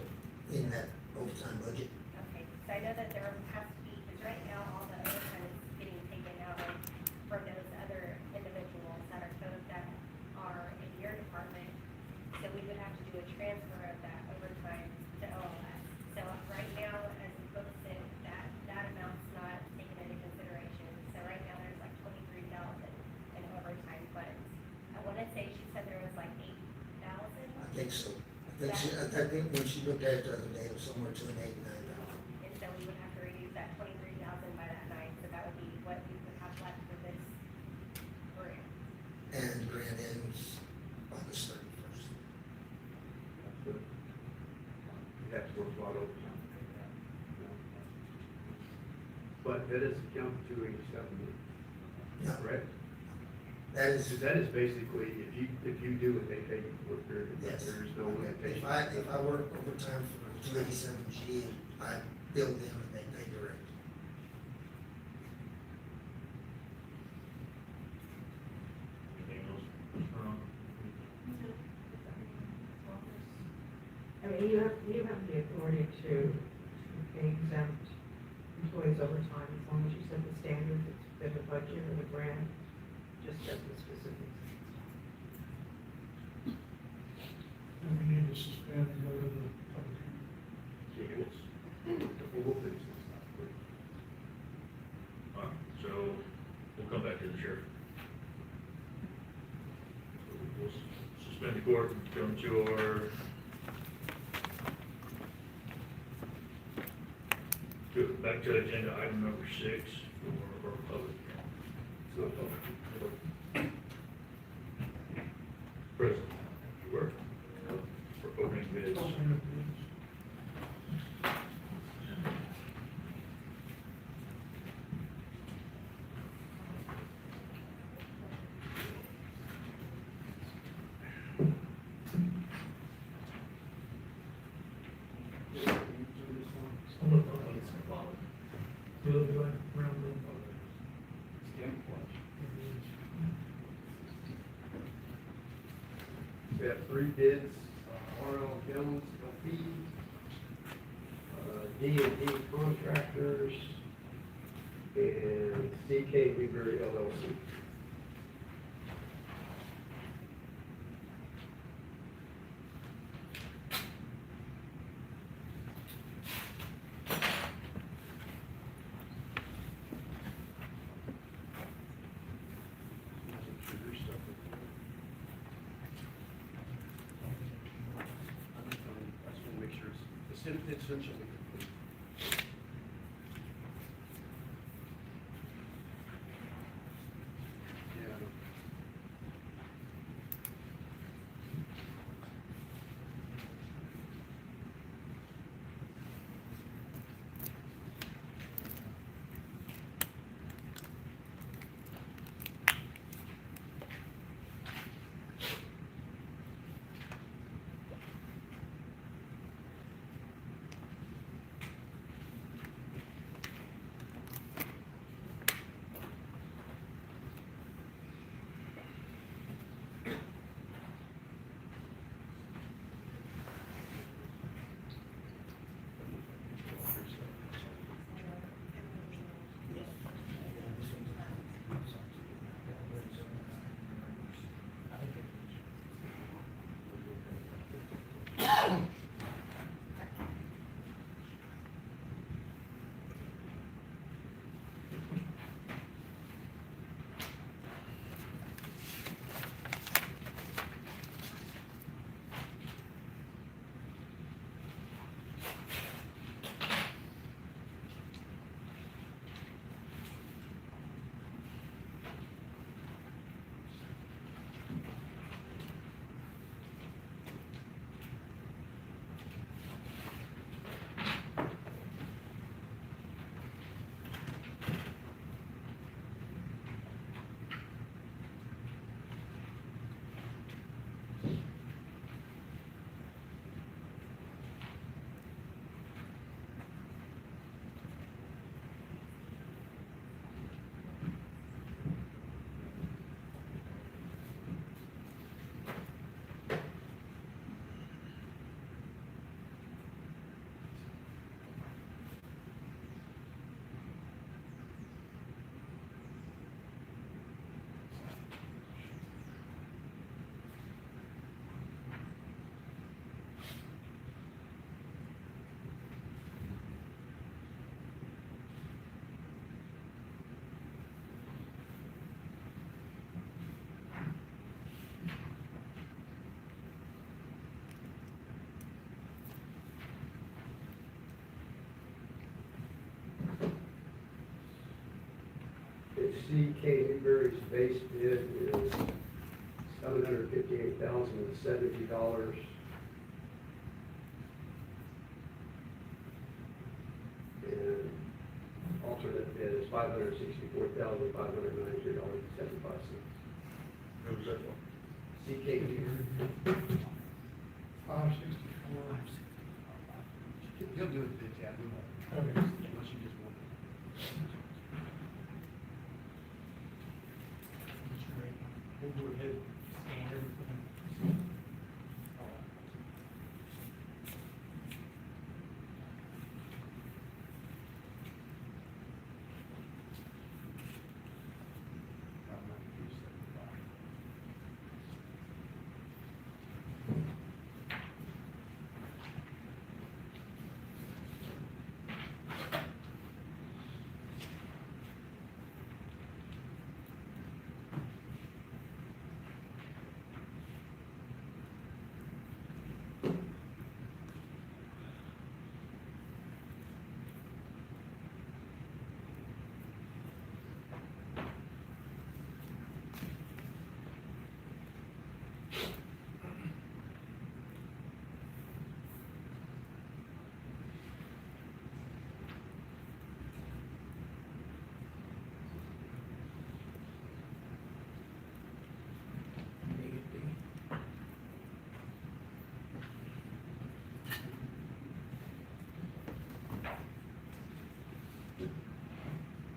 in that overtime budget. Okay, so I know that there has to be, because right now, all the overtime is getting taken out of, from those other individuals that are those that are in your department. So we would have to do a transfer of that overtime to OLS. So right now, as it looks at that amount's not taken into consideration. So right now, there's like 23,000 in overtime funds. I wanna say she said there was like 8,000. I think so. I think when she looked at it the other day, it was somewhere between 8 and 9,000. And so we would have to reduce that 23,000 by that 9, so that would be what we would have left for this grant. And the grant ends August 31st. That's good. That's worth a lot of overtime. But that is count 287, No. correct? That is, That is basically, if you do what they pay you for, period, yes. there is no If limitation. I work overtime for 287G, I bill them and they pay direct. Anything else? Wrong? I mean, you have the authority to pay exempt employees overtime as long as you set the standards, it's been the budget or the grant, just set the specifics. And we need to suspend and go to the public hearing. Yeah, it's, We'll fix this stuff quick. all right, so we'll come back to the sheriff. So we'll suspend the court and come to our back to agenda item number 6 for our public hearing. It's not public. President, you were, for opening bids. Open the bids. We'll do it around the. We have 3 bids, R.L. Jones, LP, D&D Contractors, and C.K. Newberry LLC. It's essentially complete. Yeah. C.K. Newberry's base bid is $758,070. And alternate bid is $564,593.75. TKD. 564. He'll do it, bid tab, we won't. Okay. Unless you just want it. That's great. We'll go ahead and everything. I'm not confused.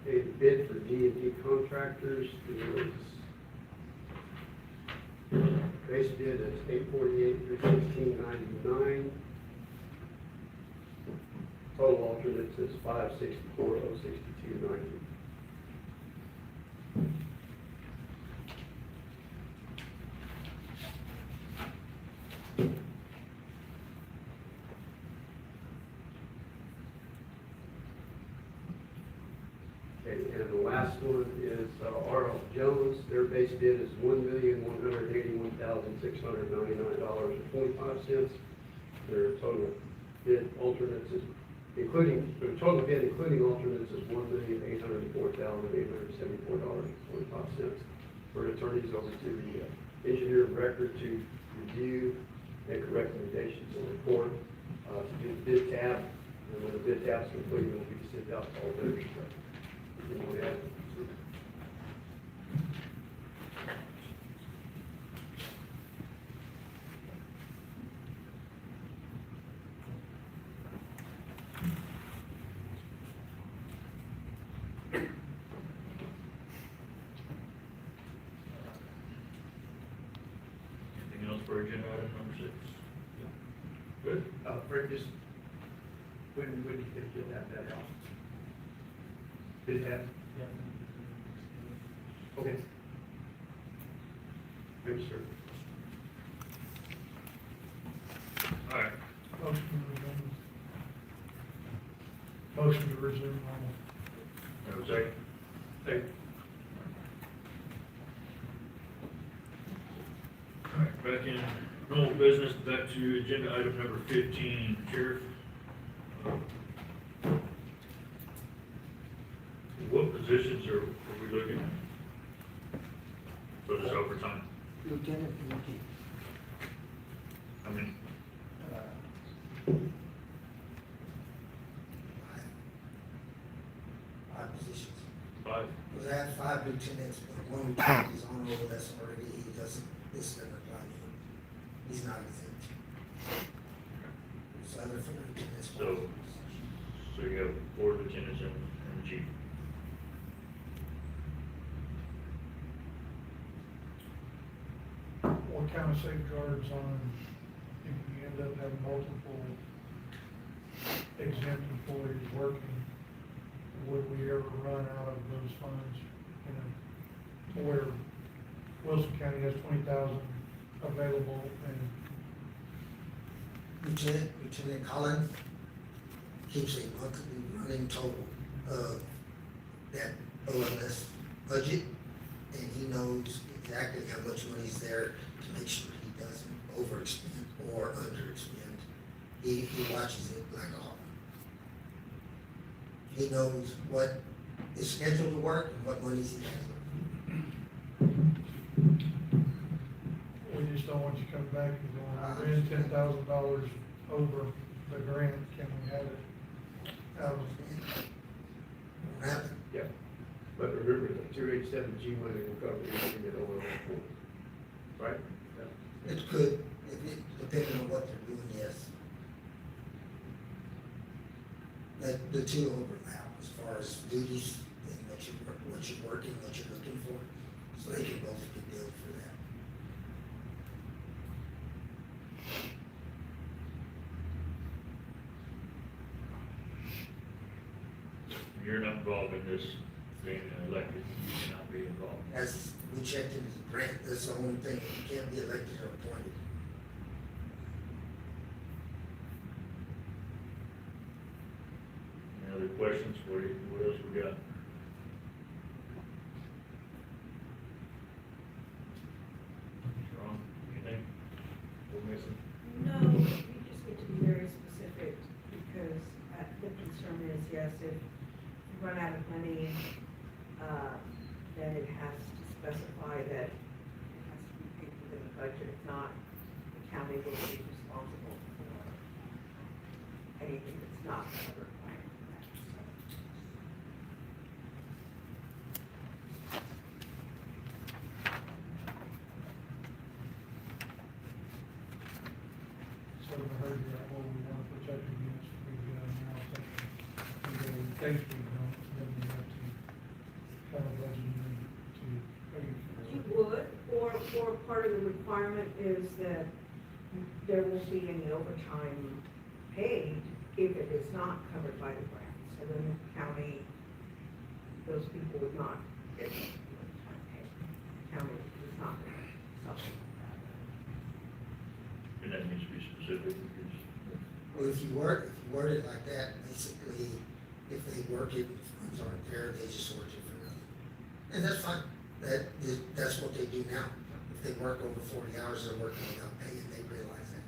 Okay, the bid for D&D contractors is, base bid is $848,316.99. Total alternates is $564,062.90. Okay, and the last one is R.L. Jones. Their base bid is $1,181,699.25. Their total bid alternates is, including, the total bid including alternates is $1,804,874.25. For attorneys over to the engineer of record to review, make recommendations and report, to do the bid tab. And when the bid tab's complete, it will be sent out to all bidders. Anything else for agenda item number 6? Good. Fred, just, when do you think you'll have that out? Bid tab? Okay. Thanks, sir. All right. Motion to resume. Motion to resume normal. Have a second? Second. All right, back in normal business, back to agenda item number 15, Sheriff. What positions are we looking at for this overtime? Lieutenant, I mean, five positions. 5? We have 5 lieutenants, but one lieutenant is on over, that's already, he doesn't, this doesn't apply to him. He's not exempt. So other for lieutenants. So you have 4 lieutenants and the chief. What kind of safeguards on, if you end up having multiple exempt employees working, would we ever run out of those funds? You know, where Wilson County has 20,000 available and Lieutenant Collin keeps a monthly running total of that OMS budget, and he knows exactly how much money's there to make sure he doesn't overexpend or underexpend. He watches it like a hawk. He knows what is scheduled to work and what money's he has. we just don't want you coming back and going, we're in $10,000 over the grant, can we have it out of? Yeah. But remember, the 287G money will cover anything that over that point. Right? That's It could, depending on what they're doing, yes. That, the two overlap as far as duties and what you're working, what you're looking for, so they can both get billed for that. You're not involved in this, being elected, you cannot be involved. As we checked into the grant, that's the only thing, you can't be elected or appointed. Any other questions? What else we got? Wrong? Anything? We're missing? No, you just need to be very specific, because the concern is, yes, if you run out of money, then it has to specify that it has to be paid within the budget. If not, the county will be responsible for anything that's not covered by it. So we heard that, well, we want to protect against, we now taking, the things we don't, then we have to have a budget to pay for it. You would, or part of the requirement is that there won't be any overtime paid if it is not covered by the grant. So then the county, those people would not get overtime paid. The county is not going to suffer that. And that needs to be specific, because Well, if you word it like that, basically, if they work it, funds aren't there, they just work it for nothing. And that's fine, that's what they do now. If they work over 40 hours, they're working without pay, and they realize that.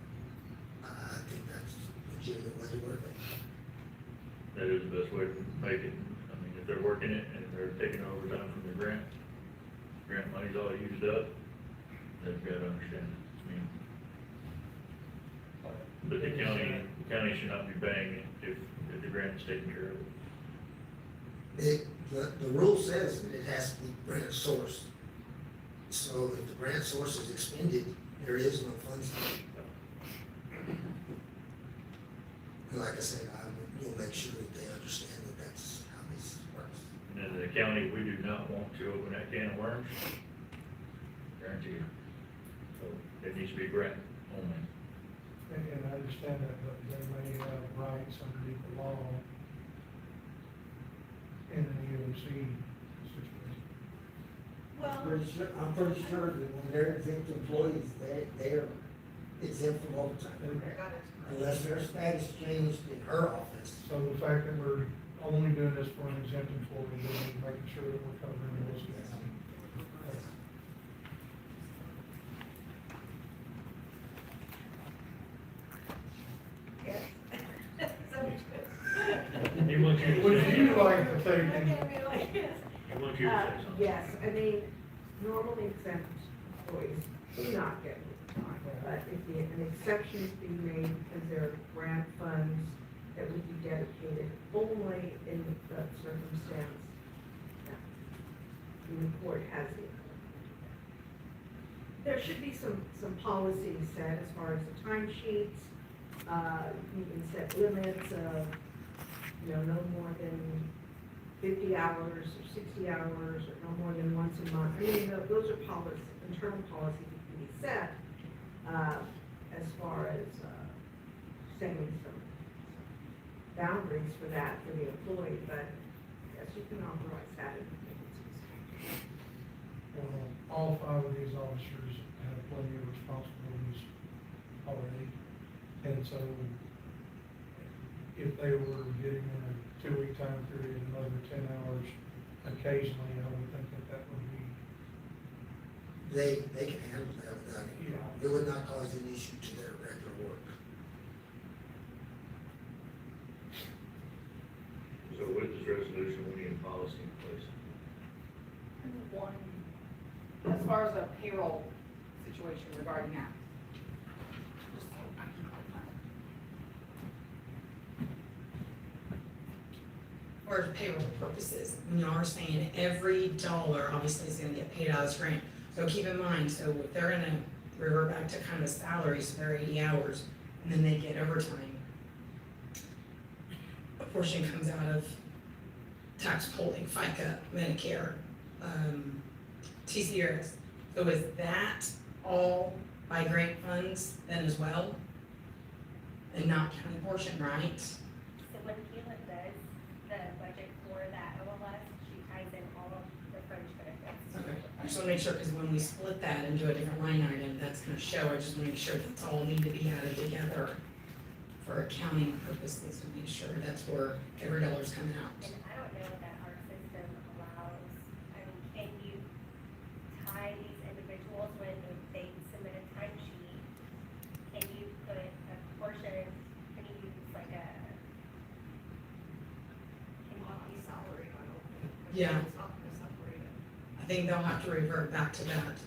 I think that's a legitimate way to work it. that is the best way to make it. I mean, if they're working it and they're taking overtime from the grant money's all used up, they've got to understand it. I mean, but the county should not be paying it if the grant is taken care of. The rule says that it has to be grant sourced. So if the grant source is expended, there is no funds. And like I said, we'll make sure that they understand that that's how this works. And as a county, we do not want to open that can of worms, guarantee you. So it needs to be grant only. And I understand that, but they may have rights underneath the law in an EOC situation. I'm pretty sure that when they're exempt employees, they're exempt from overtime. Unless their status changed in her office. So the fact that we're only doing this for an exempt employee, then we're making sure that we're covering those guys. Yes. He wants you to Would say you something. like to say anything? He wants you to say something. Yes, I mean, normally exempt employees do not get overtime, but if an exception is being made because there are grant funds that would be dedicated only in that circumstance, the report has it. There should be some policies set as far as the timesheets. You can set limits of, no more than 50 hours or 60 hours, or no more than once a month. I mean, those are policies, internal policies that can be set, as far as, setting some boundaries for that for the employee, but yes, you can authorize that if you think it's specific. All 5 of these officers have plenty of responsibilities already. And so if they were getting in a 2-week time period, another 10 hours occasionally, I would think that would be. They can handle that without any Yeah. problem. It would not cause an issue to their regular work. So with this resolution, we need a policy in place. One, as far as a payroll situation regarding that. For payroll purposes, you are saying every dollar obviously is gonna get paid out of this grant. So keep in mind, so if they're gonna revert back to kind of salary, so they're 80 hours, and then they get overtime. A portion comes out of tax holding, FICA, Medicare, TCRS. So is that all by grant funds then as well? And not county portion, right? So when Keelan does the budget for that OLS, she ties in all of the fringe benefits. Okay, I just wanna make sure, because when we split that into a different line item, that's gonna show, I just wanna make sure that's all need to be added together for accounting purposes, to make sure that's where every dollar's coming out. And I don't know that our system allows, I mean, can you tie these individuals when they submit a timesheet? Can you put a portion, can you use like a? Can you use salary, I don't think. Yeah. It's not gonna separate it. I think they'll have to revert back to that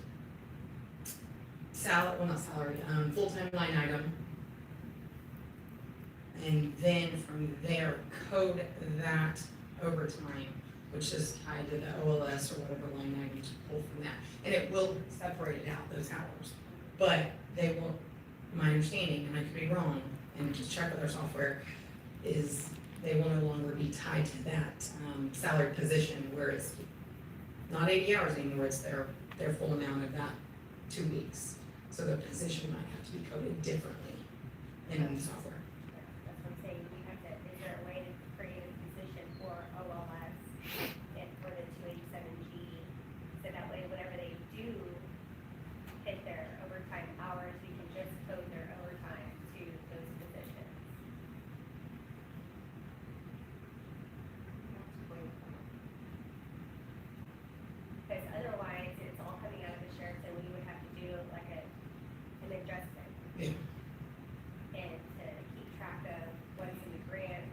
well, not salary, full-time line item. And then from there, code that overtime, which is tied to the OLS or whatever line item to pull from that. And it will separate it out, those hours. But they will, my understanding, and I could be wrong, and just check with our software, is they will no longer be tied to that salary position where it's not 80 hours anymore, it's their full amount of that 2 weeks. So the position might have to be coded differently in the software. That's what I'm saying, we have to, is there a way to create a position for OLS and for the 287G? So that way, whenever they do hit their overtime hours, we can just code their overtime to those positions. Because otherwise, it's all coming out of the sheriff's, and we would have to do like an adjustment. Yeah. And to keep track of what's in the grant,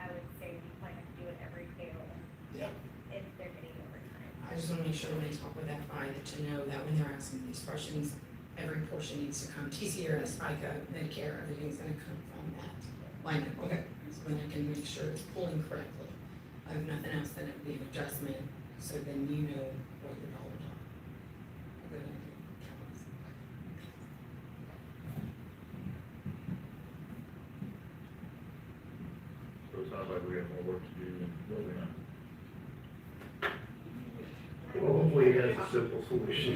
I would say we probably have to do it every payroll. Yeah. If they're getting overtime. I just wanna make sure when I talk with FI that to know that when they're asking these questions, every portion needs to come, TCRS, FICA, Medicare, everything's gonna come from that line item. Okay. So then I can make sure it's pulling correctly. I have nothing else, then it would be an adjustment, so then you know what your dollars are. Other than the counts. So it sounds like we have more work to do than what we know. Well, hopefully it has a simple solution.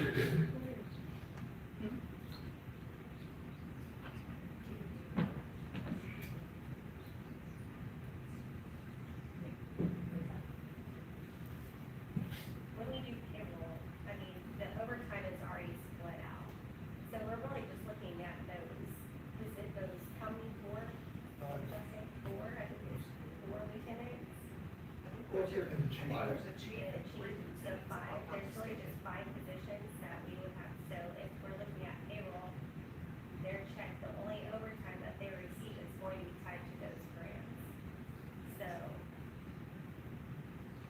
When we do payroll, I mean, the overtime is already split out. So we're really just looking at those, is it those, how many, four? I think four, I think there's 4 lieutenants. What's your change? There's a chief, so 5, there's really just 5 positions that we would have, so if we're looking at payroll, their check, the only overtime that they receive is going to be tied to those grants. So,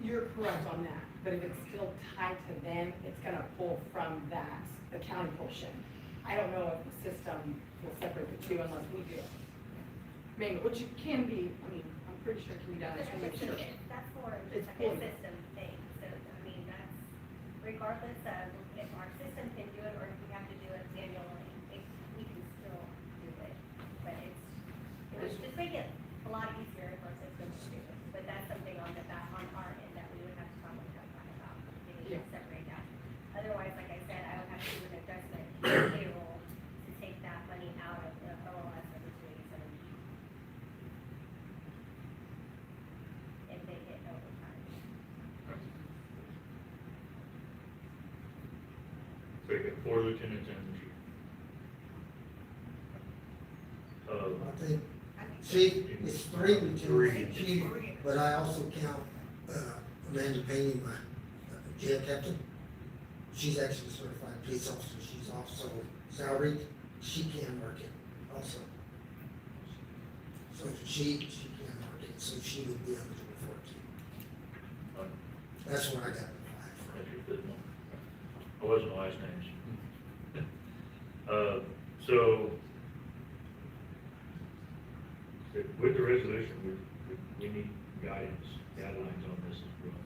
You're correct on that, but if it's still tied to them, it's gonna pull from that, the county portion. I don't know if the system will separate the two unless we do it. I mean, which it can be, I mean, I'm pretty sure it can be done, I just wanna make sure. that's more It's just like a pulling. system thing, so, I mean, that's regardless of if our system can do it or if we have to do it manually, we can still do it. But it would just make it a lot easier if our system to do it, but that's something on our end that we would have to talk with Kevin about, getting it separated out. Otherwise, like I said, I would have to do an adjustment in the payroll to take that money out of the OLS of the 287G. If they hit overtime. So you got 4 lieutenants and the chief. I think chief is 3 lieutenants, chief, but I also count, Amanda Payne, my jail captain. She's actually a certified police officer, she's also salaried, she can work it also. So she can work it, so she would be eligible for it too. That's what I got. That's your fifth one. I wasn't the last names. So, with the resolution, we need guidance, guidelines on this as well.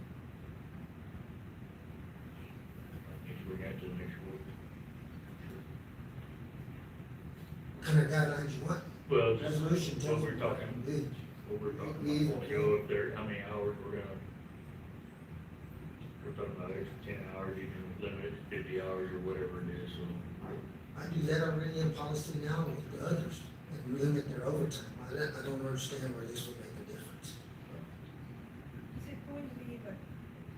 Need to bring that to the next board. of guidelines you want. Well, just Resolution what tells we're them talking, what to do. what we're talking We- about, when we go up there, how many hours we're talking about extra 10 hours, you can limit it to 50 hours or whatever it is, so. I do that already in policy now with the others, and limit their overtime. I don't understand where this would make a difference. Is it going to be like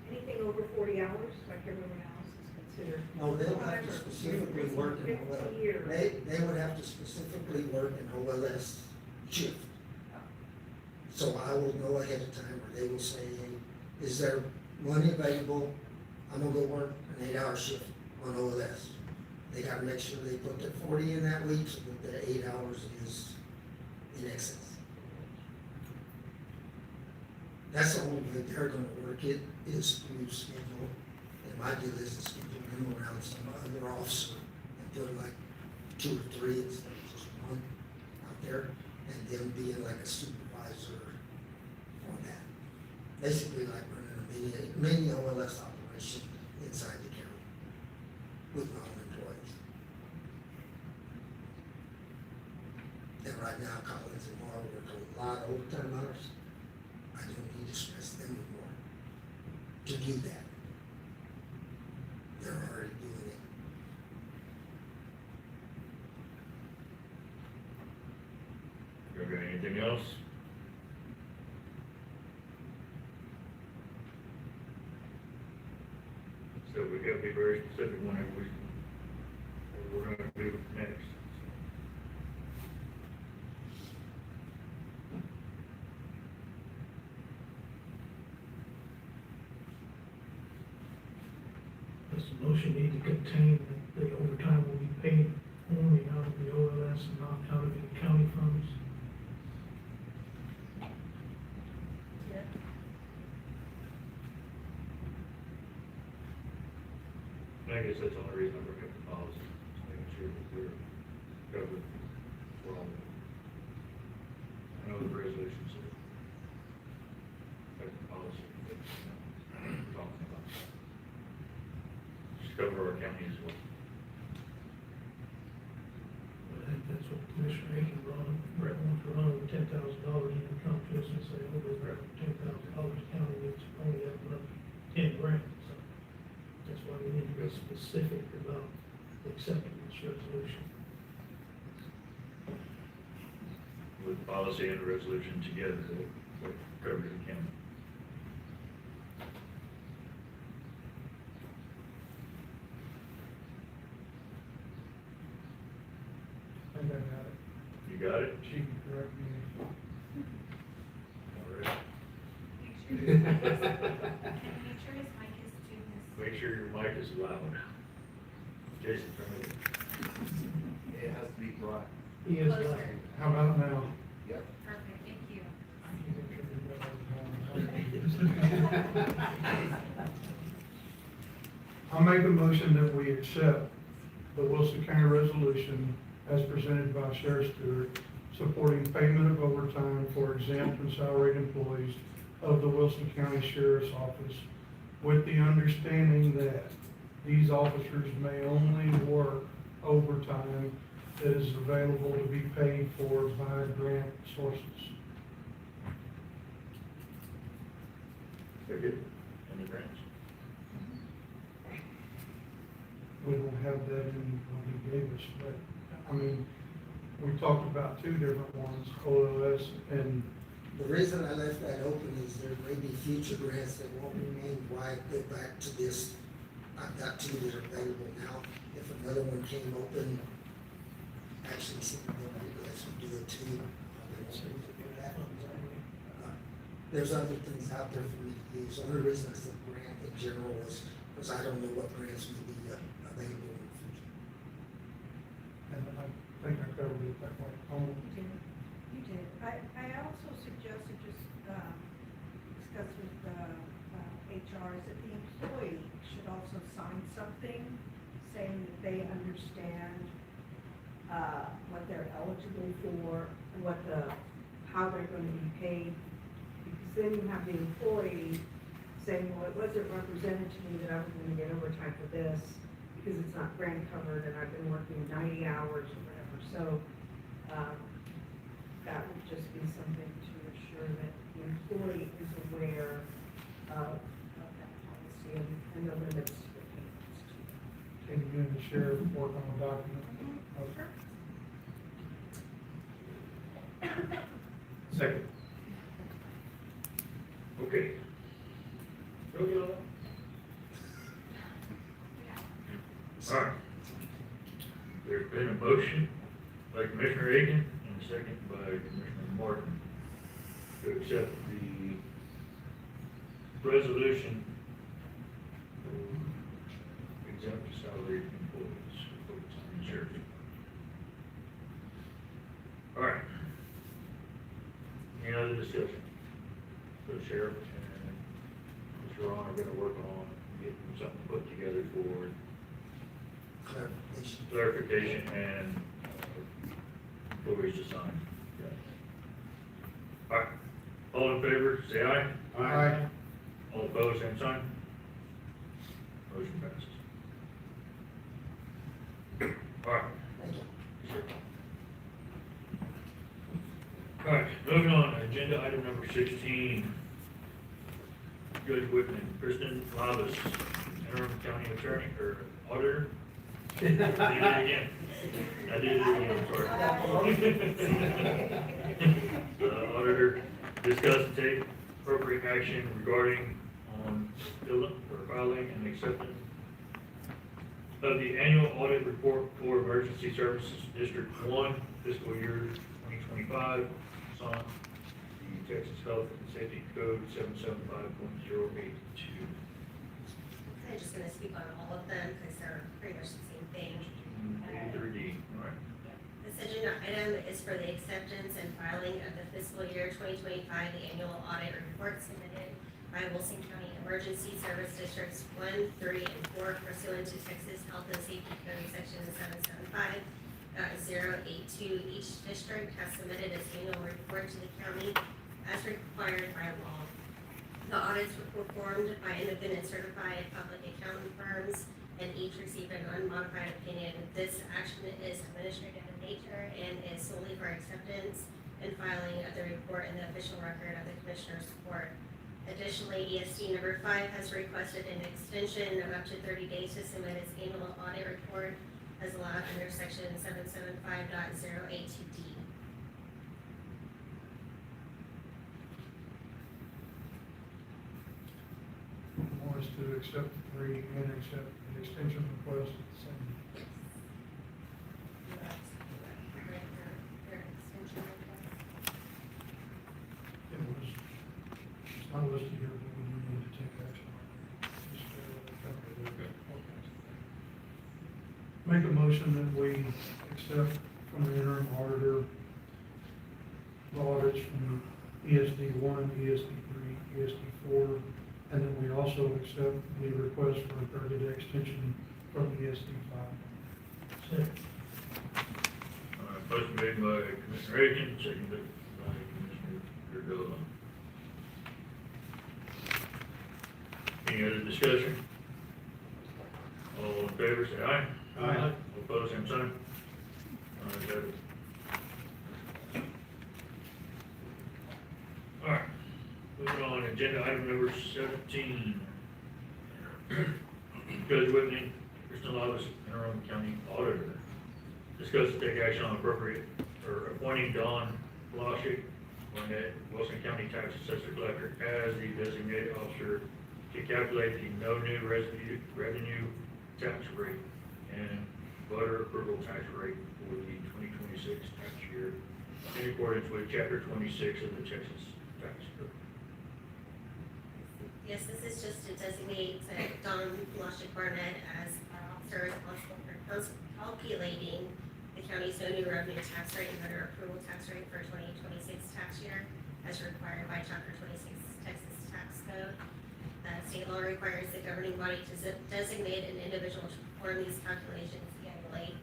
anything over 40 hours, like everyone else is considered? No, they'll have to specifically work in 15 years. they would have to specifically work an OLS shift. So I will know ahead of time, or they will say, hey, is there money available? I'm gonna go work an 8-hour shift on OLS. They gotta make sure they put their 40 in that week, so that the 8 hours is in excess. That's the only way they're gonna work it, is through schedule. And my deal is to schedule them around some other officer and put like 2 or 3 instead of just 1 out there, and them being like a supervisor on that. Basically like running a mini OLS operation inside the county with my own employees. And right now, Collins and Marl work a lot of overtime hours. I don't need to stress them anymore to do that. They're already doing it. You got anything else? So we gotta be very specific whenever what we're gonna do next. Does the motion need to contain that the overtime will be paid only out of the OLS and not out of the county funds? I guess that's the only reason I bring up the policy, just making sure that we're covered for all of it. I know the resolutions are, that's the policy that we're talking about. Just cover our county as well. I think that's what Commissioner Aiken brought up. Brett wants to run over $10,000 and then come to us and say, oh, we're at $10,000, county needs only up $10,000. So that's why we need to be specific about accepting this resolution. With the policy and the resolution together, that covers the county. I think I got it. You got it? She can correct me. All right. Make sure his mic is tuned. Make sure your mic is loud. Jason, turn it. It has to be bright. He is Closer. right. How about now? Yep. Perfect, thank you. I'll make a motion that we accept the Wilson County resolution as presented by Sheriff Stewart, supporting payment of overtime for exempt and salaried employees of the Wilson County Sheriff's Office, with the understanding that these officers may only work overtime that is available to be paid for by grant sources. Very good. Any grants? We don't have that in what he gave us, but, I mean, we talked about 2 different ones, OLS and, The reason I left that open is there may be future grants that won't remain wide, go back to this. I've got 2 that are available now. If another one came open, actually, some of them lets me do it too. There's other things out there for me to use. The only reason I said grant in general was because I don't know what grants may be available in the future. and I think I covered it that way. You did. I also suggested just, discuss with, HR, is that the employee should also sign something saying that they understand, what they're eligible for, and how they're gonna be paid. Because then you have the employee saying, well, it wasn't represented to me that I was gonna get overtime for this, because it's not grant covered, and I've been working 90 hours or whatever. So, That would just be something to ensure that the employee is aware of that policy and the limits to the payments. Can you and the sheriff work on a document? Okay. Second. Okay. All right. There's been a motion by Commissioner Aiken and a second by Commissioner Martin to accept the resolution for exempt salaried employees for full-time sheriff. All right. Any other discussion? The sheriff and Mr. Ron are gonna work on getting something put together for clarification and employees to sign. All right, all in favor, say aye. Aye. All opposed, same sign. Motion passes. All right. All right, moving on, agenda item number 16. Judge Whitman, Kristen Lavis, interim county attorney or auditor. I did it again. Auditor, discuss and take appropriate action regarding filing and acceptance of the annual audit report for Emergency Services District 1, fiscal year 2025, on the Texas Health and Safety Code 775.082. I'm just gonna speak on all of them, because they're pretty much the same thing. A through D, all right. This agenda item is for the acceptance and filing of the fiscal year 2025, the annual audit report submitted by Wilson County Emergency Service Districts 1, 3, and 4 pursuant to Texas Health and Safety Code Section 775.082. Each district has submitted its annual report to the county as required by law. The audits were performed by independent certified public accounting firms, and each received an unmodified opinion. This action is administrative in nature and is solely for acceptance and filing of the report in the official record of the Commissioner's Court. Additionally, ESD number 5 has requested an extension of up to 30 days to submit its annual audit report as allowed under section 775.082D. Want us to accept the 3 and accept the extension request at the same. It was, it's not listed here, but we do need to take action on it. Make a motion that we accept from the interim auditor the audits from ESD 1, ESD 3, ESD 4, and then we also accept the request for a 30-day extension from ESD 5. Second. Motion made by Commissioner Aiken, seconded by Commissioner Gerdola. Any other discussion? All in favor, say aye. Aye. All opposed, same sign. Ayes have it. All right, moving on, agenda item number 17. Judge Whitney, Kristen Lavis, interim county auditor. Discuss and take action on appropriate, or appointing Don Bloshik, Wilson County Tax Assessor Collector, as the designated officer to calculate the no new revenue tax rate and voter approval tax rate for the 2026 tax year in accordance with Chapter 26 of the Texas Tax Code. Yes, this is just to designate Don Bloshik Barnett as our officer responsible for calculating the county's no new revenue tax rate and voter approval tax rate for 2026 tax year as required by Chapter 26 Texas Tax Code. State law requires the governing body to designate an individual to perform these calculations annually.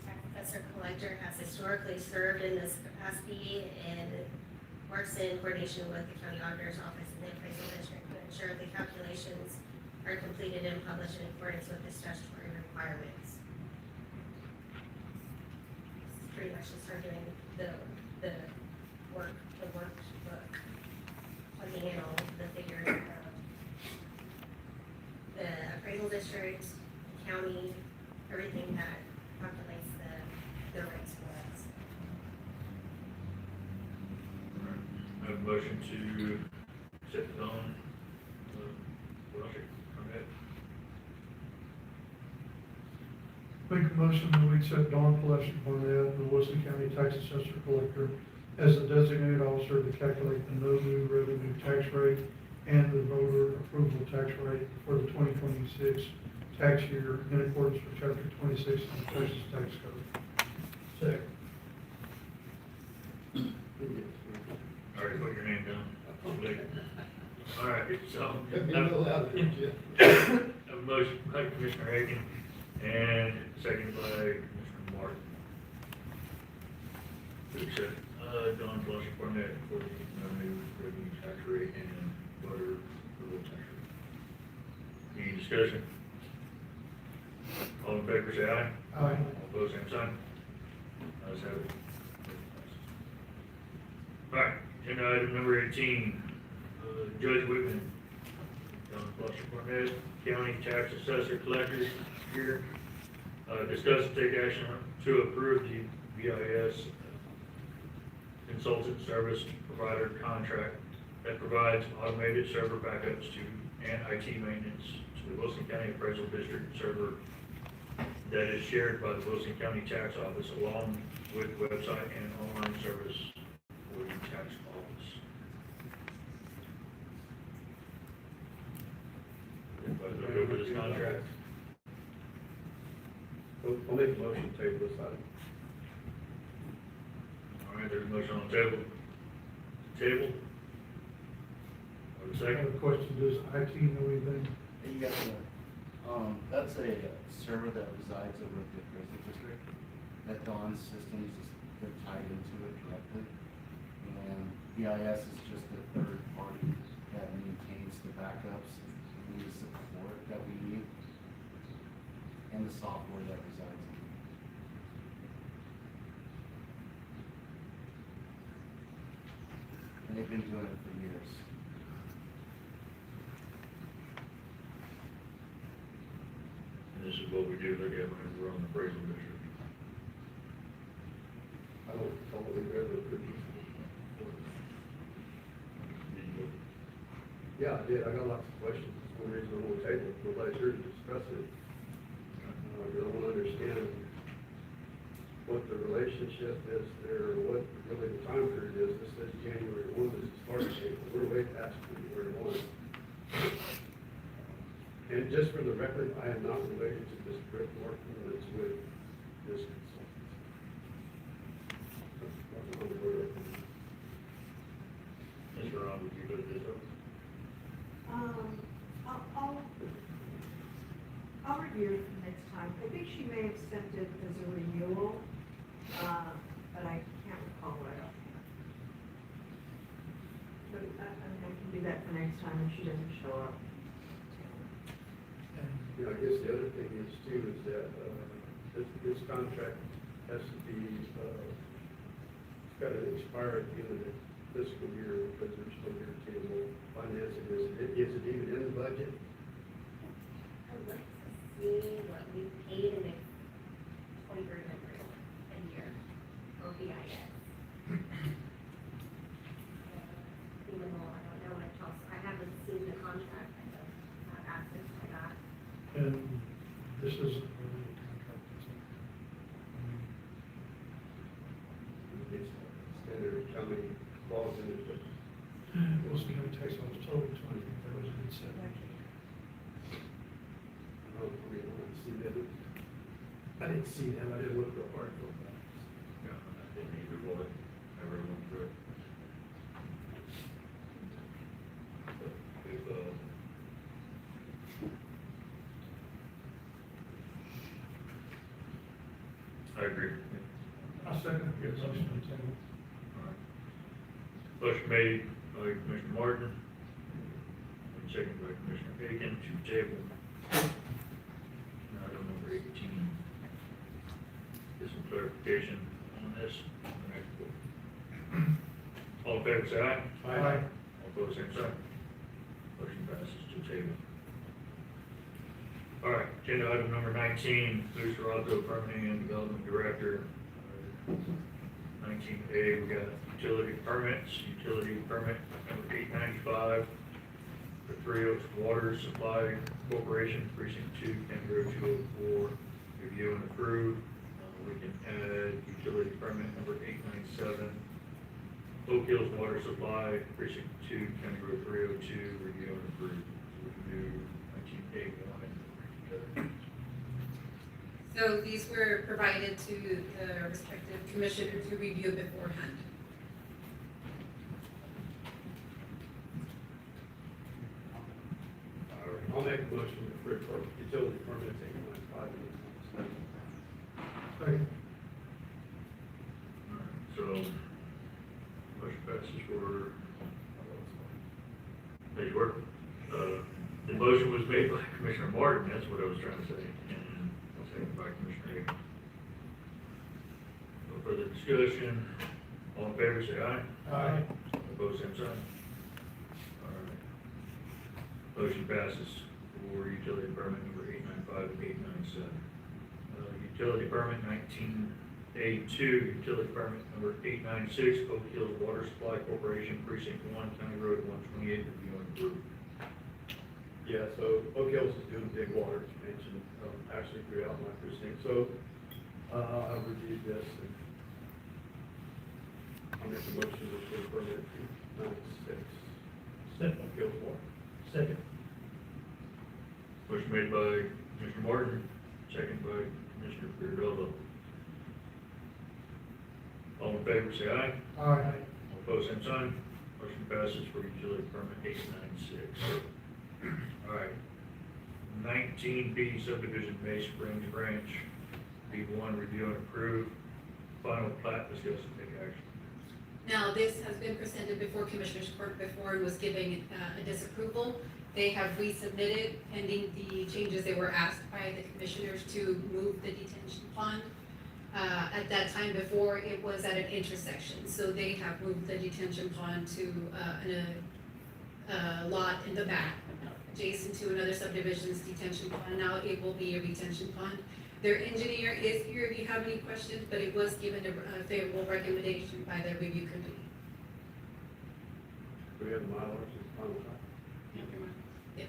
Tax assessor collector has historically served in this capacity and works in coordination with the county auditor's office and the appraisal district to ensure the calculations are completed and published in accordance with the statutory requirements. pretty much just start doing the workbook, plugging in all the figures of the appraisal district, county, everything that calculates the rates for us. I have a motion to accept the loan. What else? Okay. Make a motion that we accept Dawn Fletcher Barnett, the Wilson County Tax Assessor Collector, as the designated officer to calculate the no new revenue tax rate and the voter approval tax rate for the 2026 tax year in accordance with Chapter 26 of the Texas Tax Code. Second. Already put your name down. All right, so. Be a little louder, would you? I have a motion by Commissioner Hagan and second by Commissioner Martin. To accept, Dawn Fletcher Barnett for the new revenue tax rate and voter approval tax rate. Any discussion? All in favor, say aye. Aye. All opposed, same sign. Ayes have it. All right, agenda item number 18, Judge Whitman, Dawn Fletcher Barnett, County Tax Assessor Collector here. Discuss and take action to approve the BIS consultant service provider contract that provides automated server backups to and IT maintenance to the Wilson County Appraisal District server that is shared by the Wilson County Tax Office along with website and online service for the tax office. Everybody look over this contract? I'll make a motion to table this item. All right, there's a motion on the table. Table. Or the I have second? a question, does IT know anything? You got the, that's a server that resides over at the appraisal district. That Dawn's system is just, they're tied into it directly. And BIS is just a third party that maintains the backups and the support that we need and the software that resides in it. And they've been doing it for years. And this is what we do, look at when we're on the appraisal district. I don't totally agree with it. Yeah, I did, I got lots of questions, that's one reason I'm on the table, nobody's here to discuss it. I really want to understand what the relationship is there, what really the time period is. This says January 1, this is start date, but we're way past January 1. And just for the record, I am not related to this Rick Martin that's with this consultant. I'm not aware of it. Mr. Ron, would you look this up? I'll review it next time. I think she may have sent it as a renewal, but I can't recall right offhand. But I can do that for next time if she doesn't show up. You know, I guess the other thing is too, is that, this contract has to be, got to expire at the end of the fiscal year, because there's still guaranteeable financing. Is it even in the budget? I'd like to see what we paid in the 23 members a year for BIS. Even though I don't know what it costs, I haven't seen the contract, I don't have access to that. And this isn't really a contract, is it? It's standard accounting clause in it, but Wilson County Tax Office told me 20, that was a good set. I didn't see that. I didn't see that, I didn't look real hard for that. Yeah, I didn't either, boy. Never went through it. If, I agree. I second the motion on the table. All right. Motion made by Commissioner Martin, and seconded by Commissioner Hagan to table item number 18. Get some clarification on this. All in favor, say aye. Aye. All opposed, same sign. Motion passes to table. All right, agenda item number 19, Luis Rosado, Permitting and Development Director. 19A, we got utility permits, utility permit number 895 for Three Oaks Water Supply Corporation, Precinct 2, County Road 204, review and approve. We can add utility permit number 897, Oak Hills Water Supply, Precinct 2, County Road 302, review and approve. So we can do 19A1 and So these were provided to the respective commissioner to review beforehand. I'll make a motion for utility permit, taking 5 minutes. Second. So, motion passes for, there you were. The motion was made by Commissioner Martin, that's what I was trying to say, and seconded by Commissioner Higgins. No further discussion, all in favor, say aye. Aye. Opposed, same sign. All right. Motion passes for utility permit number 895 and 897. Utility permit 19A2, utility permit number 896, Oak Hills Water Supply Corporation, Precinct 1, County Road 128, review and approve. Yeah, so Oak Hills is doing big water expansion, actually throughout my precinct, so, I reviewed this and I'll make a motion to approve permit 96. Oak Hills Water. Second. Motion made by Commissioner Martin, second by Commissioner Pereira. All in favor, say aye. Aye. All opposed, same sign. Motion passes for utility permit 896. All right. 19B subdivision May Springs Branch, B1, review and approve. Final plat, discuss and take action. Now, this has been presented before Commissioners Court before and was giving a disapproval. They have resubmitted pending the changes they were asked by the commissioners to move the detention pond. At that time before, it was at an intersection, so they have moved the detention pond to a lot in the back, adjacent to another subdivision's detention pond. Now it will be a retention pond. Their engineer is here if you have any questions, but it was given a favorable recommendation by the review committee. Do we have the milers and final plat? Yes.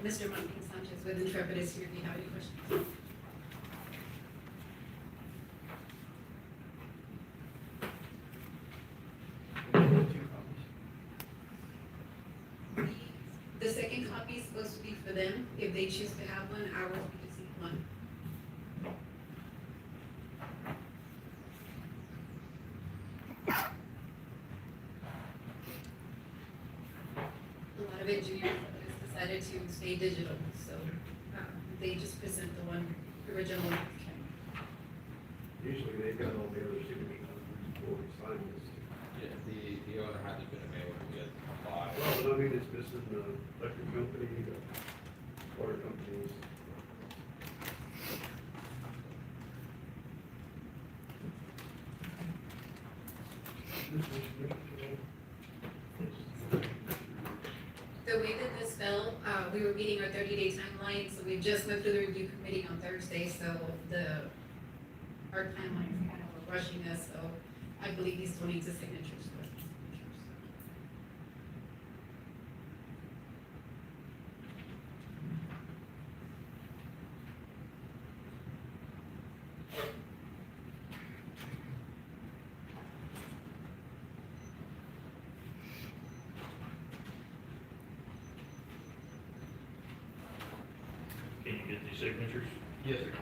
Mr. Martin Sanchez with Draper is here if you have any questions. The second copy is supposed to be for them. If they choose to have one, ours will be just need one. A lot of engineers have decided to stay digital, so they just present the one original. Usually they've got all the other signatures before we sign this. Yeah, the owner hasn't been able to get by. Well, I mean, it's missing the electric company, the water companies. The way that this fell, we were meeting our 30-day timeline, so we just went through the review committee on Thursday, so our timelines kind of were rushing us, so I believe he still needs a signature. Can you get these signatures? Yes, sir.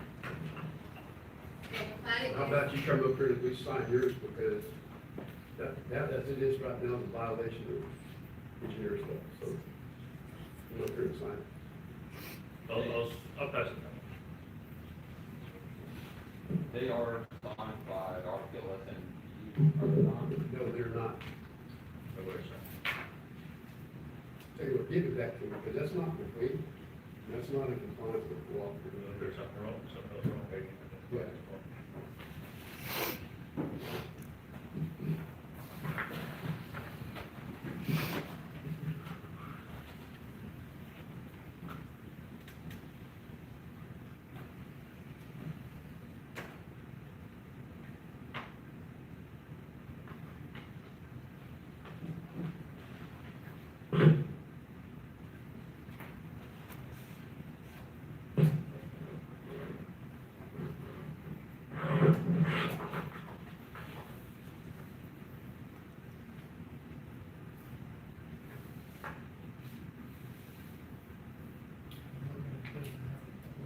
How about you come up here and we sign yours, because that as it is right now is a violation of engineer stuff, so come up here and sign it. I'll pass it down. They are signed by RPLS and you Are they not? No, they're not. So what is that? Tell you what, give it back to me, because that's not complete. That's not in compliance with the law. There's something wrong, something else wrong, maybe. Yeah.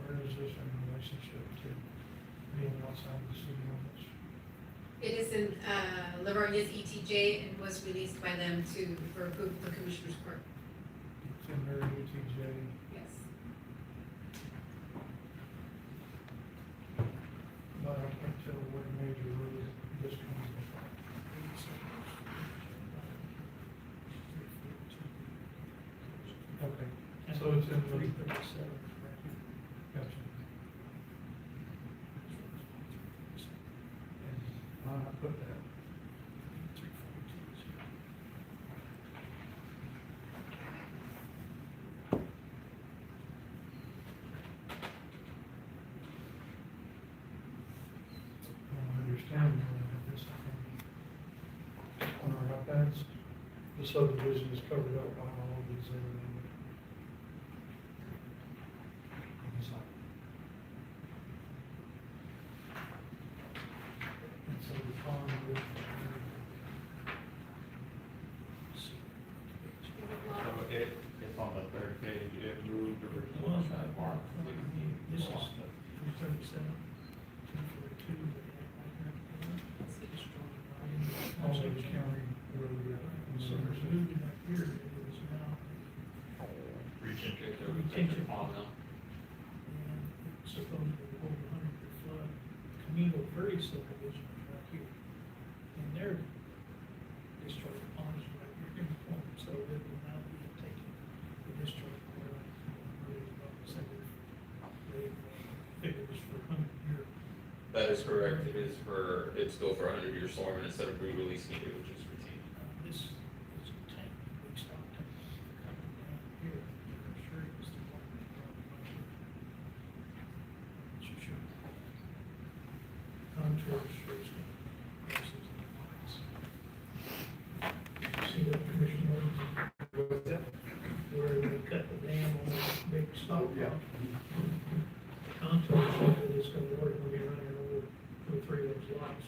Where is this in relationship to being outside the city limits? It is in, Livornia's ETJ and was released by them for approval for Commissioners Court. It's in their ETJ. Yes. But I can't tell what major road this comes from. Okay, so it's in 337. Gotcha. And why not put that? I understand this. On our iPads, the subdivision is covered up by all of these areas. And so the farm would. So it's on the third page, it moved or. This is 337, 242. Also the county road, and so there's moving up here, it is now. Retention pond. And it's supposed to hold 100-year flood. Camino Verde subdivision is right here. And their discharge pond is right here in the corner, so it will now be taking the discharge water. So they figured this for 100-year. That is correct, it's still for 100-year storm, and instead of re-releasing it, it would just retain. This is a tank, big stock tank coming down here. I'm sure it was the one that brought it right here. Sure. Contrary restriction. Versus the lines. See that Commissioner? What's that? Where they cut the dam on the big stock. Yeah. The contour show that it's gonna work, we'll be running over 2 or 3 of those lots.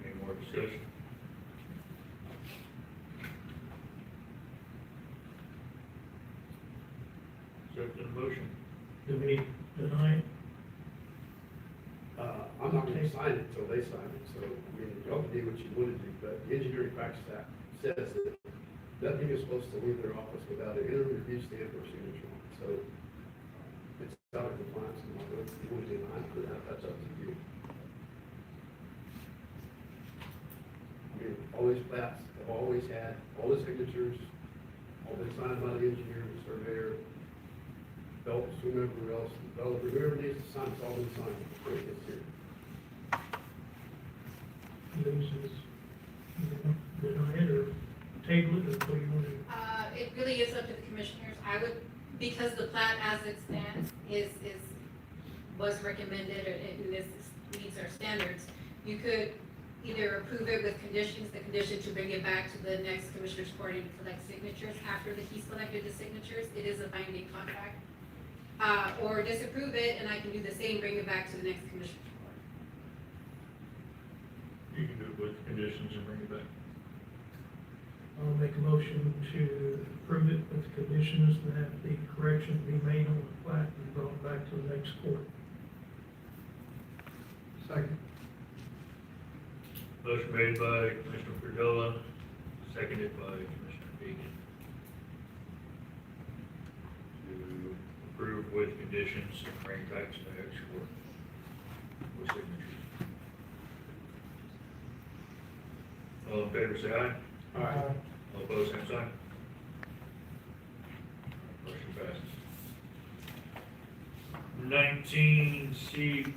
Any more discussion? Accept the motion. Do we deny it? I'm not gonna sign it until they sign it, so, I mean, y'all can do what you wanna do, but the Engineering Practice Act says that nothing is supposed to leave their office without an interim review stamp or signature on it, so it's out of compliance, and if you want to deny it, that's up to you. I mean, all these plats have always had, all the signatures, all been signed by the engineer, the surveyor, Phelps, whomever else, developer, whoever needs to sign, it's all been signed before it gets here. Loses, deny it or table it, or what do you want to do? It really is up to the commissioners. I would, because the plat as it stands was recommended, and this meets our standards, you could either approve it with conditions, the condition to bring it back to the next commissioner's court and collect signatures after he's collected the signatures. It is a binding contract. Or disapprove it, and I can do the same, bring it back to the next commissioner's court. You can do it with conditions and bring it back. I'll make a motion to approve it with conditions that the correction be made on the plat and brought back to the next court. Second. Motion made by Commissioner Perdola, seconded by Commissioner Egan. To approve with conditions and bring back specs for signatures. All in favor, say aye. Aye. All opposed, same sign. Motion passes. 19C1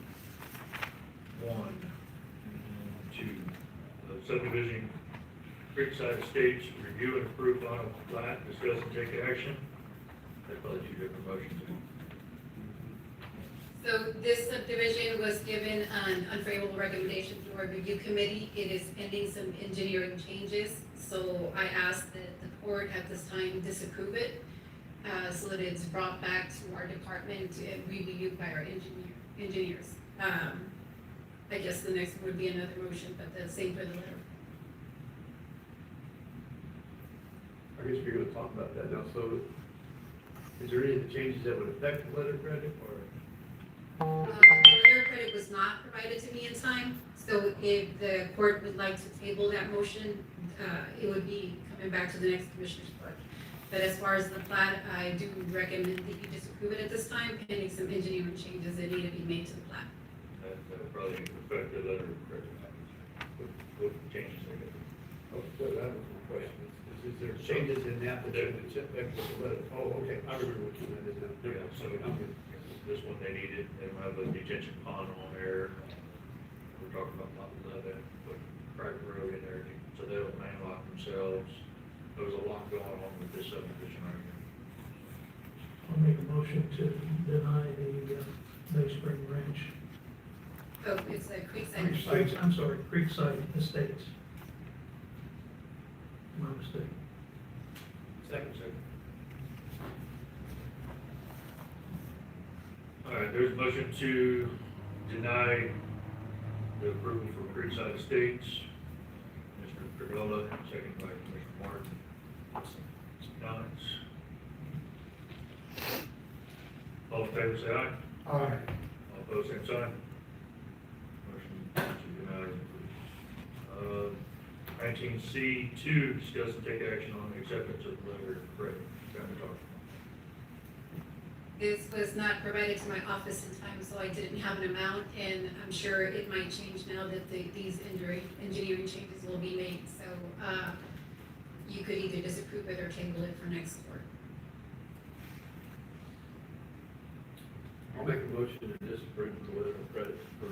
and 2, subdivision Creekside Estates, review and approve final plat, discuss and take action. That's probably two different motions. So this subdivision was given an unfavorable recommendation from our review committee. It is pending some engineering changes, so I asked that the court at this time disapprove it, so that it's brought back to our department and reviewed by our engineers. I guess the next would be another motion, but the same for the letter. I guess we're gonna talk about that now, so is there any changes that would affect the letter of credit, or? The letter of credit was not provided to me in time, so if the court would like to table that motion, it would be coming back to the next commissioner's court. But as far as the plat, I do recommend that you disapprove it at this time, pending some engineering changes that need to be made to the plat. That probably affect the letter of credit. What changes they get? Oh, so that was my question, is there changes in the application that affect the letter? Oh, okay, I remember what you meant, is that? Yeah, so this one they needed, they don't have a detention pond on there. We're talking about lot 11, put private road in there, so they don't landlock themselves. There was a lot going on with this subdivision right here. I'll make a motion to deny the Bay Spring Ranch. Oh, it's the Creekside. Creekside, I'm sorry, Creekside Estates. My mistake. Second, sir. All right, there's a motion to deny the approval for Creekside Estates. Mr. Perdola, second by Commissioner Martin. Some comments? All in favor, say aye. Aye. All opposed, same sign. Motion to deny is approved. 19C2, discuss and take action on the acceptance of the letter of credit. Family talk. This was not provided to my office in time, so I didn't have an amount, and I'm sure it might change now that these engineering changes will be made. So you could either disapprove it or table it for next court. I'll make a motion to disapprove the letter of credit for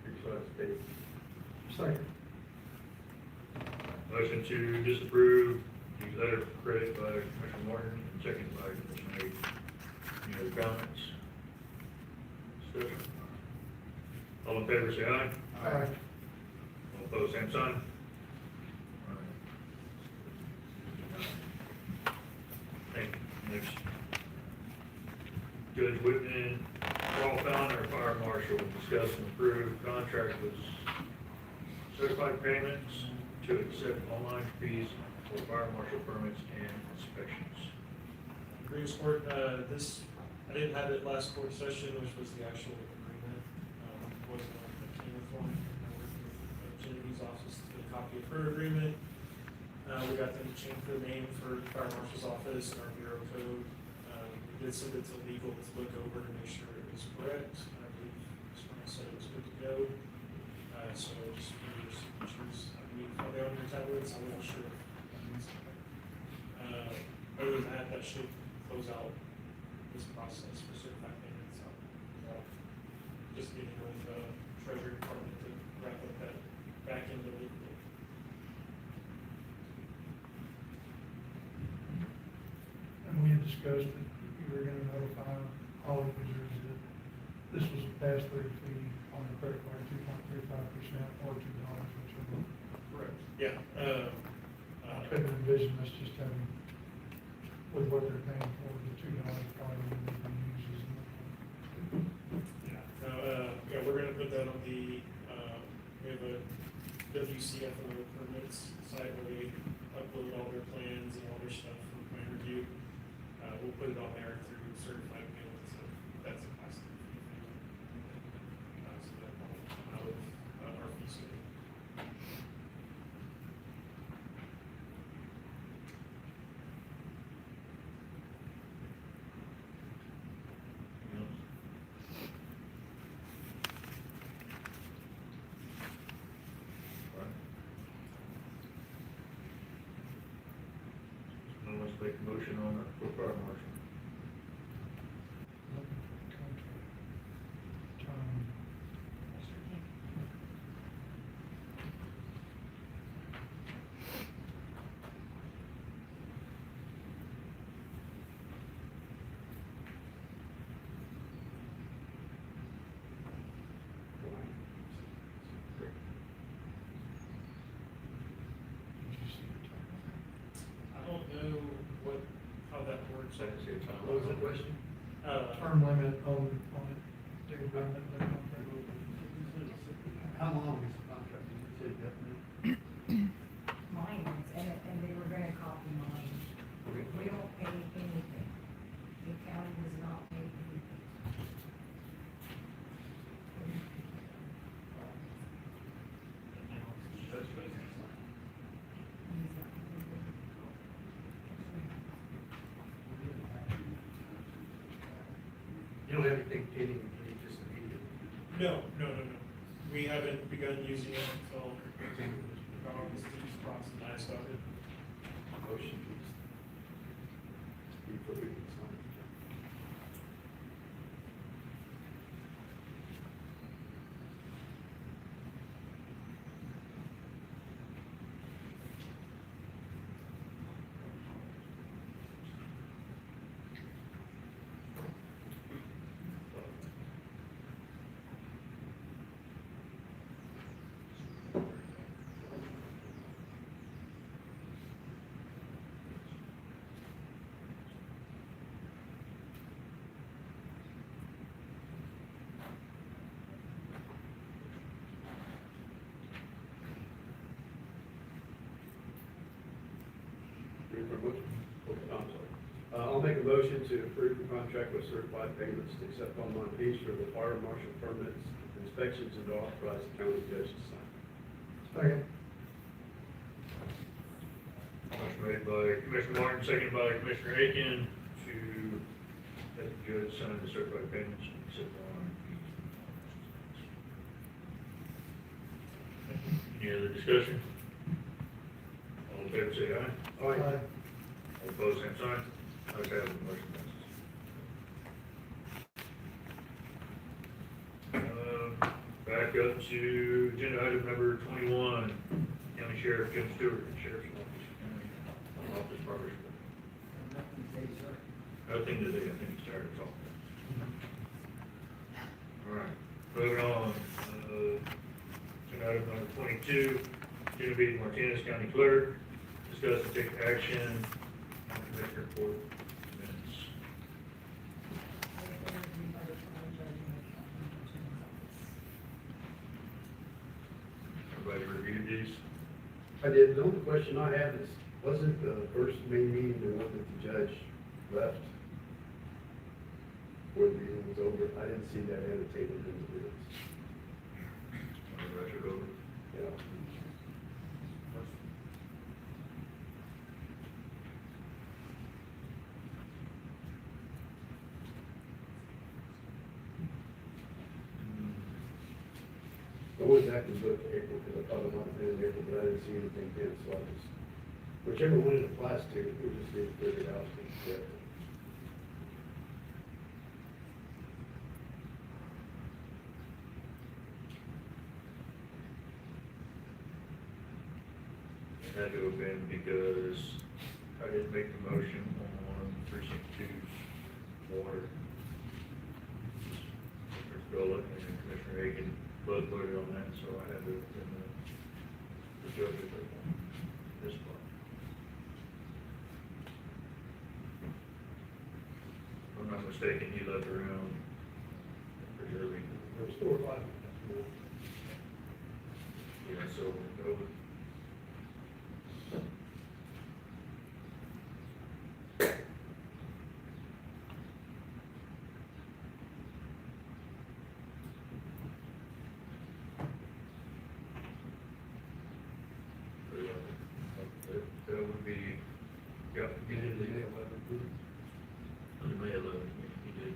Creekside Estates. Second. Motion to disapprove the letter of credit by Commissioner Martin and second by Commissioner Hayes. Any other comments? Discussion? All in favor, say aye. Aye. All opposed, same sign. Thank you. Next. Judge Whitman, Paul Fowler, Fire Marshal, discuss and approve contract with certified payments to accept online fees for fire marshal permits and inspections. Greens Court, I didn't have it last court session, which was the actual agreement. Wasn't one that came with one. I worked with Genevieve's office to get a copy of her agreement. We got them to change the name for the fire marshal's office and our bureau code. We did send it to legal to look over to make sure it was correct. I believe I said it was good to go. So just for your signatures, I believe probably on your tablets, I wasn't sure. Other than that, that should close out this process for certified payments. So, just getting with the Treasury Department to wrap up that back end of it. And we had discussed that you were gonna notify all users that this was a pass-through fee on the credit card, 2.35% or $2, whichever. Correct. Yeah. I couldn't envision us just having, with what they're paying for, the $2 probably would be used as Yeah. Yeah, we're gonna put that on the, we have a WCFO permits site where they upload all their plans and all their stuff for plan review. We'll put it on there through certified payments, so that's a class. So that will come out of motion on it for fire marshal. I don't know how that works. Second, say time. What was the question? Term limit on it. They would run that contract. How long is the contract? Did you say definite? Mine is, and they were gonna copy mine. We don't pay anything. The county does not pay anything. You don't have anything pending, you just immediately. No. We haven't begun using it until August, Ross and I started. Motion, please. Before we can sign. I'll make a motion to approve the contract with certified payments to accept online fees for the fire marshal permits, inspections, and to authorize the county judge to sign. Second. Motion made by Commissioner Martin, seconded by Commissioner Aiken to let the judge sign the certified payments and accept online fees. Any other discussion? All in favor, say aye. Aye. All opposed, same sign. Ayes have it, motion passes. Back up to agenda item number 21, County Sheriff Jim Stewart, Sheriff's Office progress. Nothing today, I think he started talking. All right, moving on, agenda item number 22, Genevieve Martinez, County Clerk, discuss and take action on Commissioner Court minutes. Everybody reviewed these? I did. The only question I have is, wasn't the first main meeting the one that the judge left? Before the meeting was over? I didn't see that annotated in the minutes. Rush it over. Yeah. I went back and looked at April, because I thought it might have been in April, but I didn't see anything then, so I just, whichever one it applies to, we just need to figure it out. It had to have been because I didn't make the motion on precinct two's water. Commissioner Bullock and Commissioner Aiken both voted on that, so I had to, the judge at this part. If I'm not mistaken, you left around preserving. There's 4 or 5. Yeah, so go with. That would be, yeah, you did the May 11th. On May 11th, you did.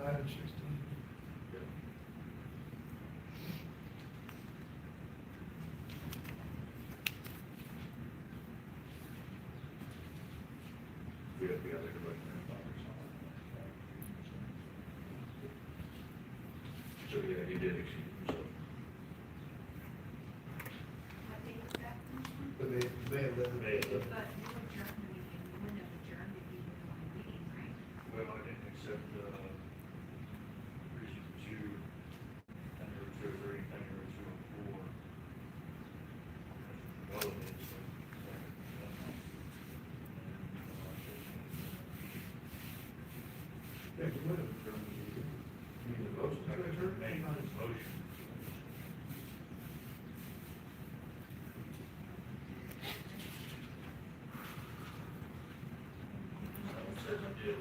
Item 16. did exceed it, so. What date was that? The May 11th. May 11th. But you adjourned the meeting, you wouldn't have adjourned if you didn't want a meeting, right? Well, I didn't accept, reason two, County Road 203, County Road 204. Well, it is, so. Yeah, you would have adjourned the meeting. You need a motion to adjourn? Made on his motion. Someone says I did.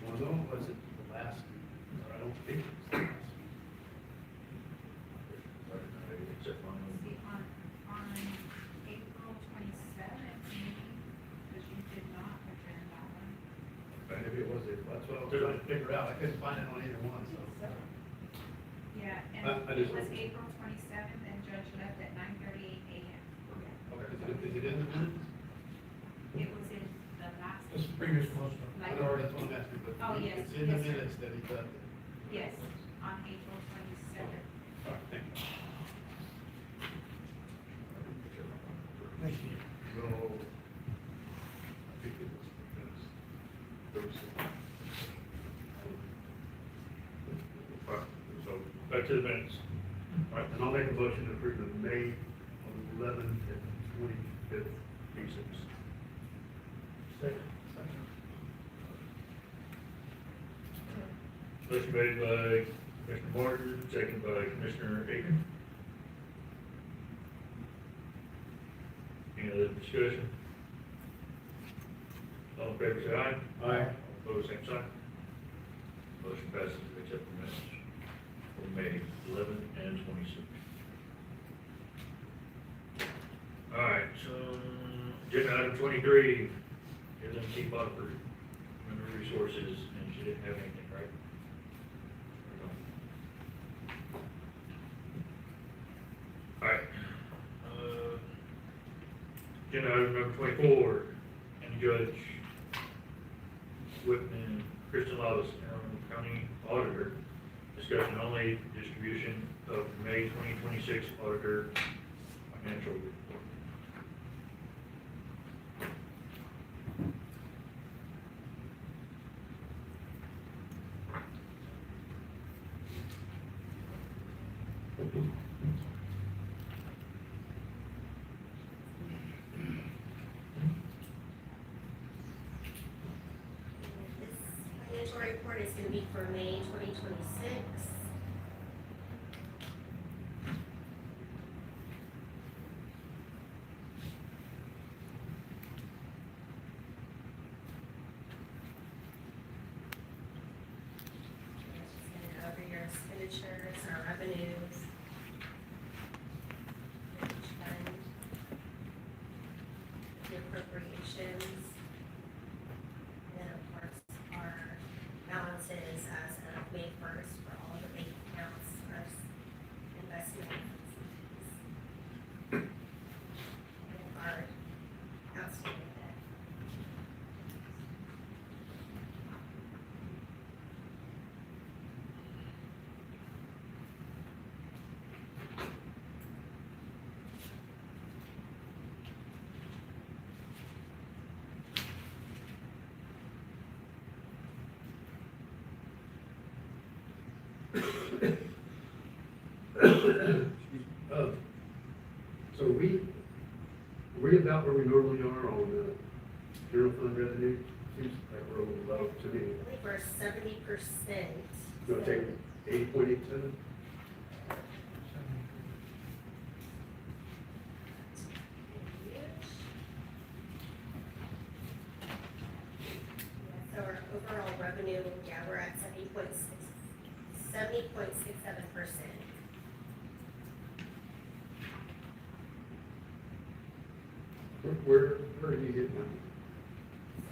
Well, no, was it the last meeting? I don't think it was the last meeting. Except for See, on April 27th meeting, because you did not adjourn that one. Maybe it was, that's what I was trying to figure out. I couldn't find it on either one, so. Yeah, and I it just- was April 27th, and Judge left at 9:38 a.m. Okay, is it in the minutes? It was in the last. This is previous motion. I know, that's what I'm asking, but Oh, yes, it's in the yes, sir. minutes that he got it. Yes, on April 27th. All right, thank you. Thank you. So, I think it was because there was some. All right, so back to the minutes. All right, and I'll make a motion to approve the May 11th and 25th recess. Second. Motion made by Commissioner Morgan, second by Commissioner Aiken. Any other discussion? All in favor, say aye. Aye. All opposed, same sign. Motion passes to accept the minutes for May 11 and 26. All right, so agenda item 23, LMC Butler, Human Resources, and she didn't have anything, right? All right. Agenda item number 24, and Judge Whitman, Kristen Lawless, County Auditor, discussion only, distribution of May 2026 Auditor Financial Report. This financial report is gonna be for May 2026. Just gonna over your expenditures, our revenues. Each fund. The appropriations. And then of course, our balances as of May 1st for all the bank accounts, our investments. And our outstanding debt. So we about where we normally are on general fund revenue? Seems like we're a little low to me. I believe we're 70%. You want to take 80.87? So our overall revenue, yeah, we're at 70.67%. Where are you getting that?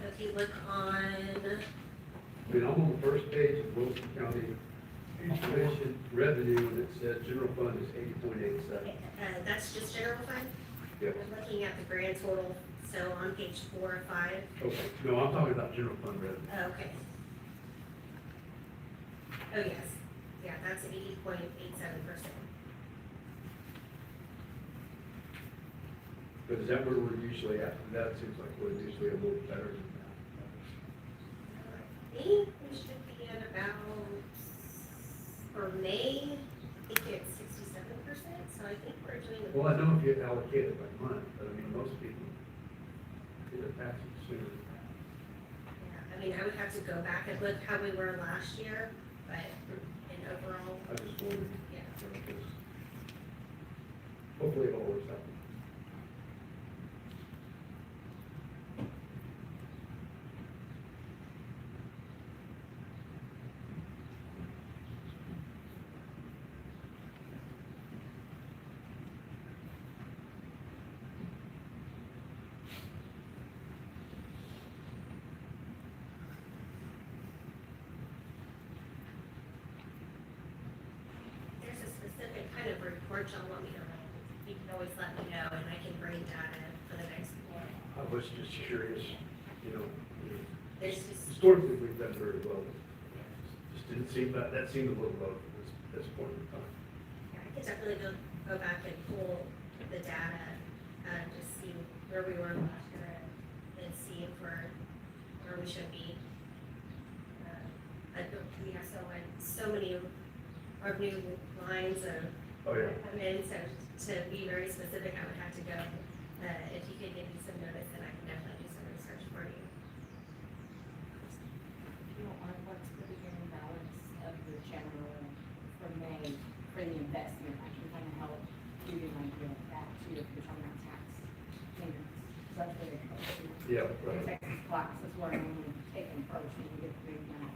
So if you look on, I mean, I'm on the first page of Wilson County Commission revenue, and it says general fund is 80.87. that's just general fund. Yes. I'm looking at the grand total, so on page 4 or 5. Okay, no, I'm talking about general fund revenue. Okay. Oh, yes, yeah, that's 80.87%. But is that where we're usually at? That seems like we're usually a little better than that. I think we should be at about, for May, I think it's 67%, so I think we're doing. Well, I know if you allocate it by month, but I mean, most people get their taxes sooner than that. Yeah, I mean, I would have to go back and look how we were last year, but in overall, I just wondered. yeah. Because hopefully it all works out. There's a specific kind of report y'all want me to run, you can always let me know, and I can bring data for the next quarter. I was just curious, you know, There's just, historically, we've done very well. Just didn't seem that seemed a little low at this point in time. yeah, I could definitely go back and pull the data, to see where we were last year and see if we're where we should be. We have so many of new lines of. Oh, yeah. I mean, so to be very specific, I would have to go, if you could give me some notice, then I can definitely do some research for you. You know, what's the beginning balance of the general for May for the investment? I can kind of help give you an idea of that too, if you're talking about tax payments. So that's very close to. Yeah, right. Texas class is what I'm taking first when we get the big amount.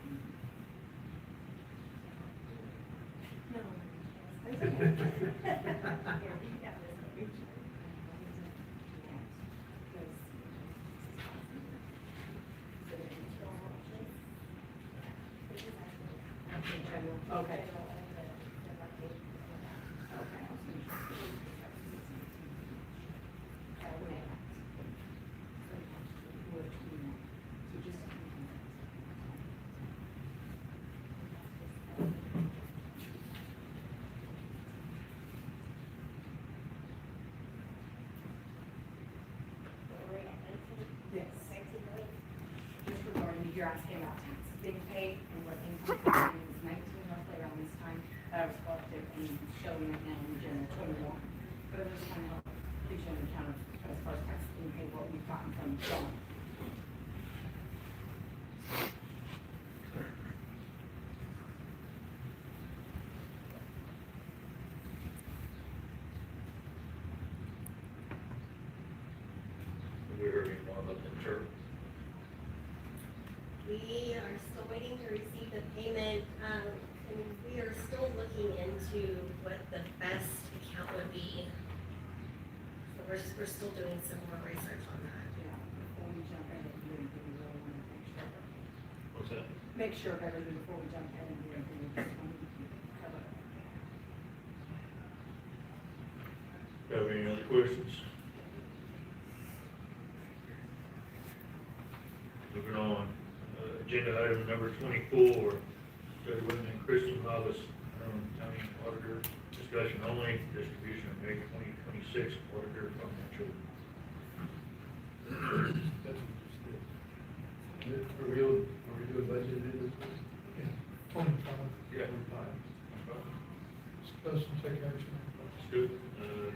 No. It's okay. Okay. Yes. Just regarding, you're asking about taxes being paid and what income tax is 19 roughly around this time. That was collected and showing it now in general 21. But it was kind of help please show an account of as far as taxes being paid, what we've gotten from John. We heard any more about the Draper. We are still waiting to receive the payment, and we are still looking into what the best account would be. So we're still doing some more research on that. Yeah, before we jump in and do anything, we really want to make sure. What's that? Make sure of everything before we jump in and do anything, we just want to cover it. Have any other questions? Moving on, agenda item number 24, Judge Whitman and Kristen Hollis, County Auditor, discussion only, distribution of May 2026 Auditor Financial. That's what you just did. Are we doing budget in this one? Yeah, 25. Yeah. 25. Discuss and take action. That's good.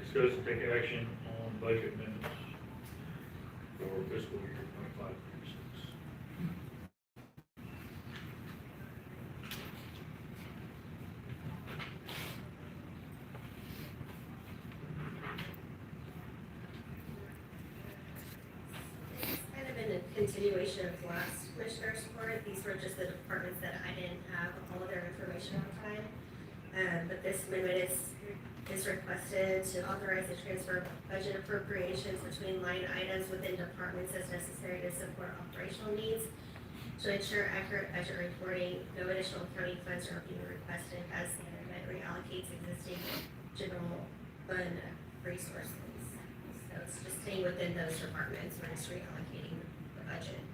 Discuss and take action on budget amendments for fiscal year 25-26. It's kind of in a continuation of last commissioner's report. These were just the departments that I didn't have all of their information on time. But this amendment is requested to authorize the transfer of budget appropriations between line items within departments as necessary to support operational needs. To ensure accurate budget reporting, no additional county funds are being requested as the amendment reallocates existing general fund resources. So it's just staying within those departments, we're just reallocating the budget.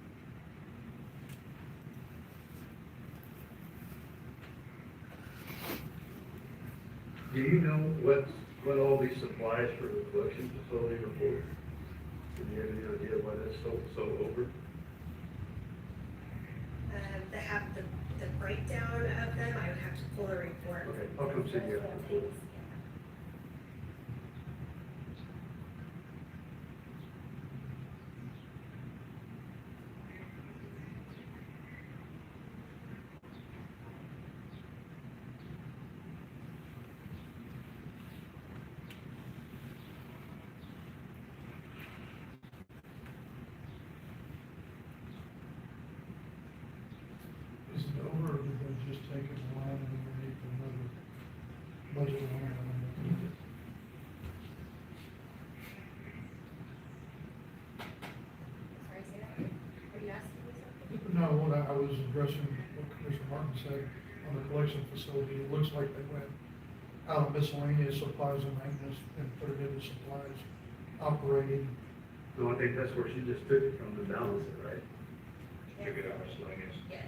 Do you know what all these supplies for the collection facility are for? Do you have any idea why that's so over? To have the breakdown of them, I would have to pull a report. Okay, I'll come see you after. Things, Is it over, or did they just take it and line it underneath another budget line? Sorry, say that. Are you asking me something? No, what I was addressing, what Commissioner Martin said on the collection facility, it looks like they went out of miscellaneous supplies and maintenance and put it into supplies operating. No, I think that's where she just took it from the balance, right? Yes. Took it out of miscellaneous. Yes,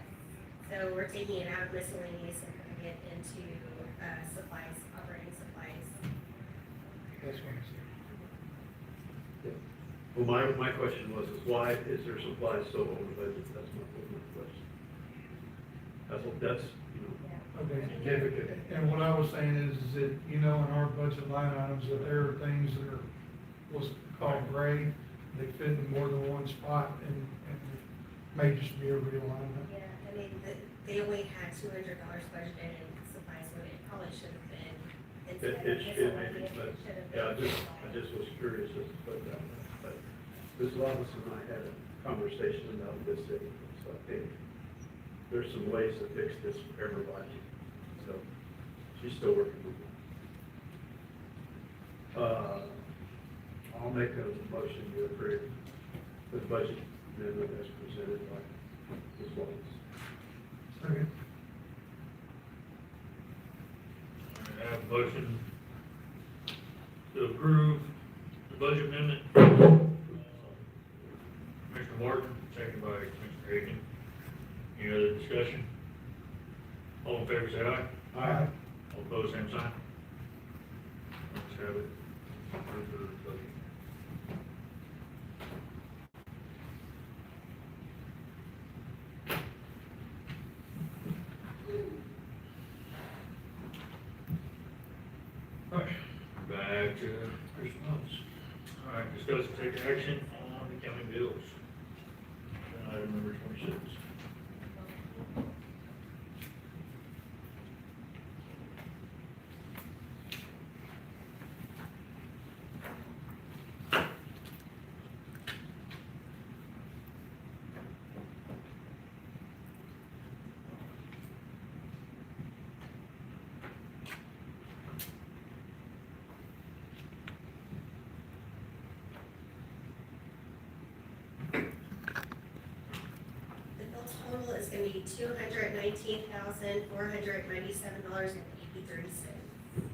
so we're taking it out of miscellaneous and putting it into, supplies, operating supplies. That's what I said. Well, my question was, is why is their supplies so over budget? That's my question. That's, you know, Okay. significant. And what I was saying is that, you know, in our budget line items, that there are things that are, what's called gray, they fit in more than one spot, and it may just be a realignment. Yeah, I mean, they only had $200 budgeted in supplies when it probably should have been. instead of It should be, miscellaneous, but, it should have yeah, been I just was curious as to what that was. But Ms. Lavis and I had a conversation about this thing, so I think there's some ways to fix this for everybody. So she's still working on it. I'll make a motion to approve the budget amendment as presented by Ms. Lavis. Okay. I have a motion to approve the budget amendment. Commissioner Martin, second by Commissioner Hagan. Any other discussion? All in favor, say aye. Aye. All opposed, same sign. Let's have it. Approve the budget. All right, back to personnel. All right, discuss and take action on the county bills. Item number 26. The bill total is gonna be $219,497.83.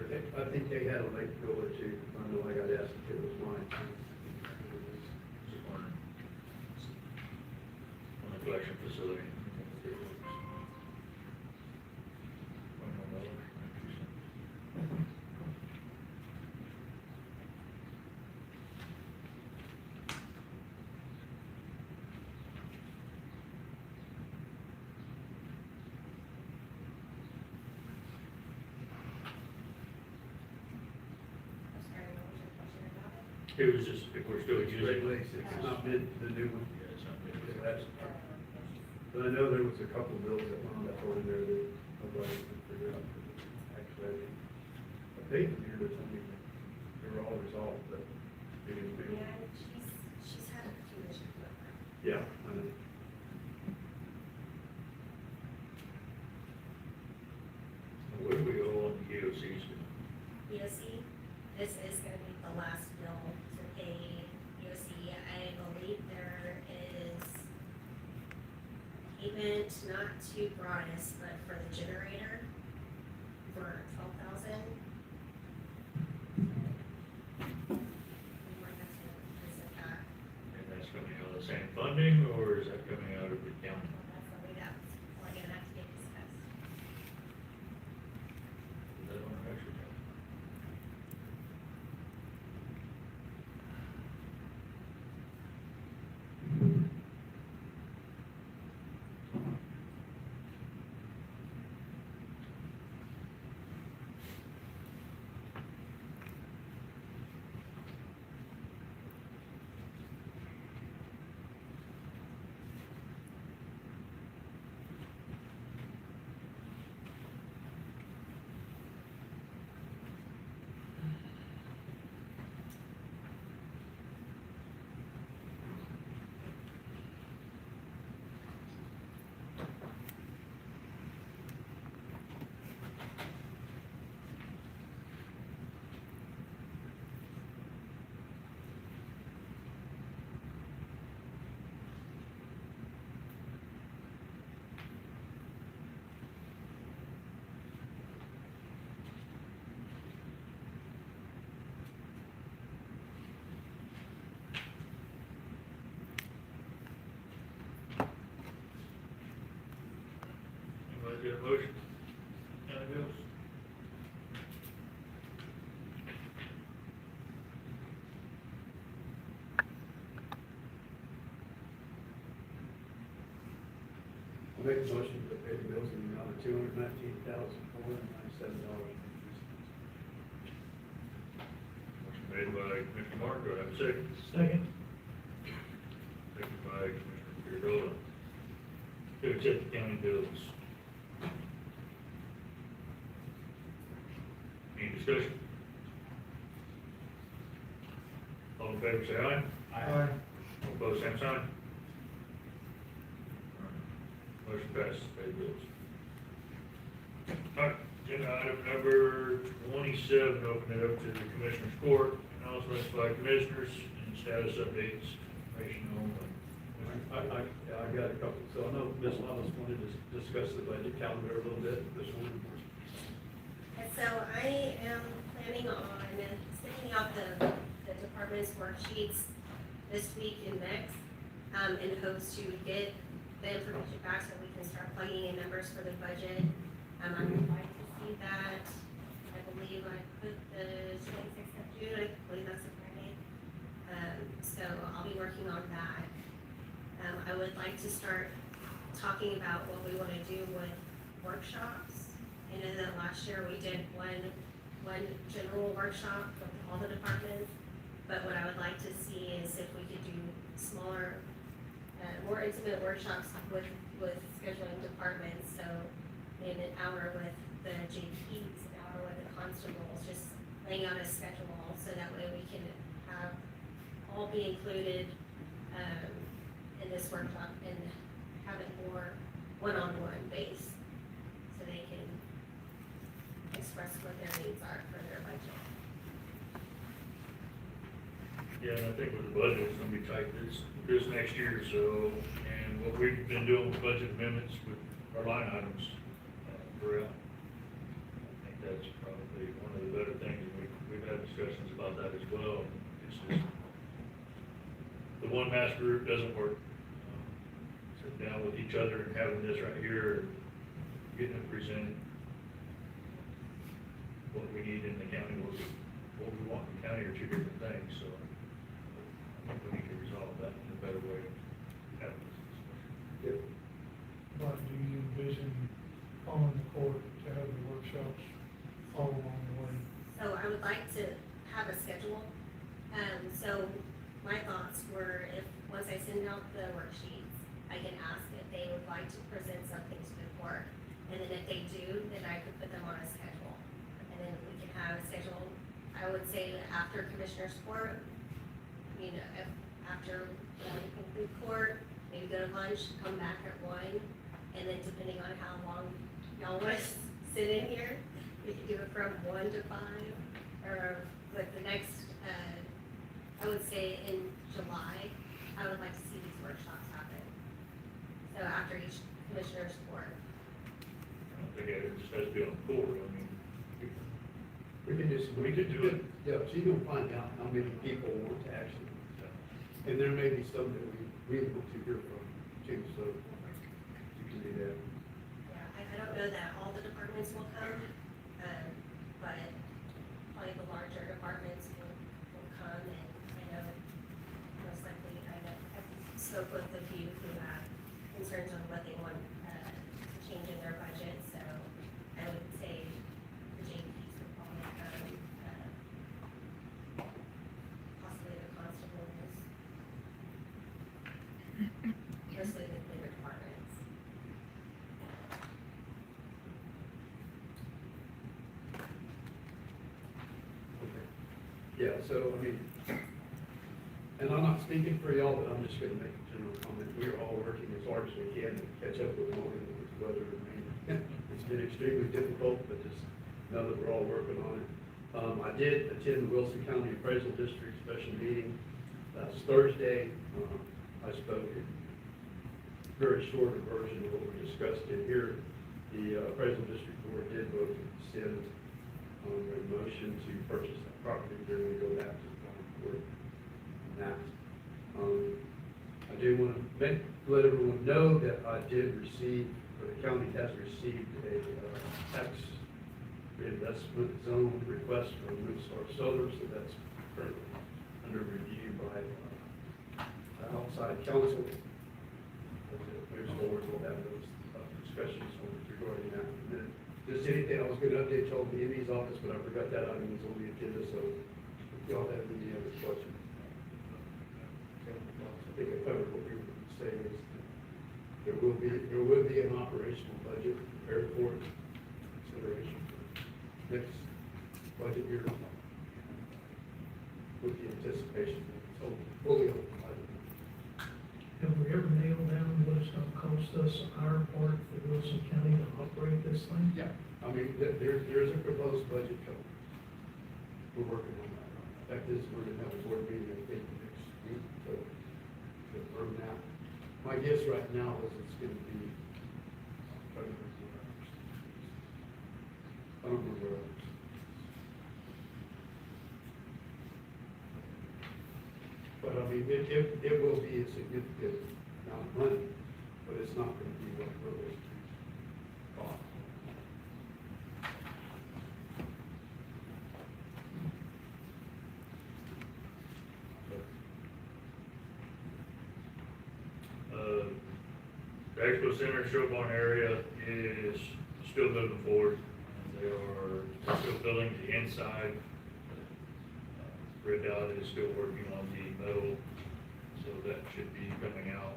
I think they had a late bill or two, I know I got asked if it was mine. On the collection facility. I'm sorry, what was your question about it? It was just, if we're still It's using. regulations, it's not bid, the new one. Yeah, it's not bid. Yeah, that's, but I know there was a couple bills that wound up over there that nobody could figure out. Actually, I paid them here, but I mean, they were all resolved, but they didn't pay. Yeah, she's had a few issues with her. Yeah, I know. What do we owe on the EOCs? EOC, this is gonna be the last bill to pay EOC. I believe there is payment not to Broadus, but for the generator for 12,000. And that's coming out of the same funding, or is that coming out of the county? That's something that's probably gonna have to get discussed. Is that on our extra account? Anybody got a motion? County bills? I'll make a motion to pay the bills in the amount of $219,497. Motion made by Commissioner Martin, do I have a second? Second. Second by Commissioner Beardola. To accept the county bills. Any discussion? All in favor, say aye. Aye. All opposed, same sign. Motion passes, pay the bills. All right, agenda item number 27, open it up to the Commissioners Court, announcements by commissioners, and status updates, information only. I got a couple, so I know Ms. Wallace wanted to discuss the budget calendar a little bit this morning. And so I am planning on sending out the department's worksheets this week and next, in hopes to get the information back so we can start plugging in numbers for the budget. I would like to see that, I believe I put the 26th of June, I believe that's a Friday. So I'll be working on that. I would like to start talking about what we want to do with workshops. I know that last year we did one general workshop with all the departments, but what I would like to see is if we could do smaller, more intimate workshops with scheduling departments. So maybe an hour with the JPs, an hour with the constables, just laying out a schedule so that way we can have all be included in this workshop and have it more one-on-one based, so they can express what their needs are for their budget. Yeah, and I think with the budget, it's gonna be tight this next year, so, and what we've been doing with budget amendments with our line items throughout. I think that's probably one of the discussions about that as well. It's just, the one master group doesn't work. Sitting down with each other and having this right here, getting it presented, what we need in the county, what we want in the county are two different things, so I think we need to resolve that in a better way. Have this discussion. But do you envision calling the court to have the workshops all along the way? So I would like to have a schedule. So my thoughts were if, once I send out the worksheets, I can ask if they would like to present something to the court. And then if they do, then I could put them on a schedule. And then we can have a schedule, I would say after Commissioner's Court, you know, if, after we conclude court, maybe go to lunch, come back at 1, and then depending on how long y'all want to sit in here, we could do it from 1 to 5, or with the next, I would say in July, I would like to see these workshops happen. So after each Commissioner's Court. I don't think it just has to be on the court, I mean, We can just. We could do it. Yeah, so you can find out how many people want to actually, and there may be some that we really want to hear from too, so you can do that. Yeah, I don't know that all the departments will come, but probably the larger departments will come, and I know most likely, I've spoke with a few who have concerns on what they want, to change in their budget, so I would say the JPs would probably come, possibly the constables, mostly the bigger departments. Yeah, so, I mean, and I'm not speaking for y'all, but I'm just gonna make a general comment. We are all working as hard as we can to catch up with morning with the weather and rain. It's been extremely difficult, but just know that we're all working on it. I did attend the Wilson County Appraisal District special meeting last Thursday. I spoke a very short version of what we discussed in here. The Appraisal District Board did vote to send a motion to purchase that property. They're gonna go back to the county court on that. I do want to let everyone know that I did receive, or the county has received a tax reinvestment zone request from Moonstar Solar, so that's currently under review by outside counsel. Moving forward, we'll have those discussions regarding that. And then, just anything, I was going to update y'all in the Indies office, but I forgot that item was on the agenda, so if y'all have any other questions. I think I covered what we were saying is there will be an operational budget prepared for consideration for next budget year with the anticipation that it's fully open budget. Have we ever nailed down what it's gonna cost us on our part for Wilson County to operate this thing? Yeah, I mean, there's a proposed budget coming. We're working on that. In fact, we're gonna have a board meeting, I think, next week, to confirm that. My guess right now is it's gonna be, I don't remember where it is. But I mean, it will be a significant amount of money, but it's not gonna be what really cost. The Expo Center, Showbarn area is still moving forward. They are still building the inside. Red Dot is still working on the metal, so that should be coming out,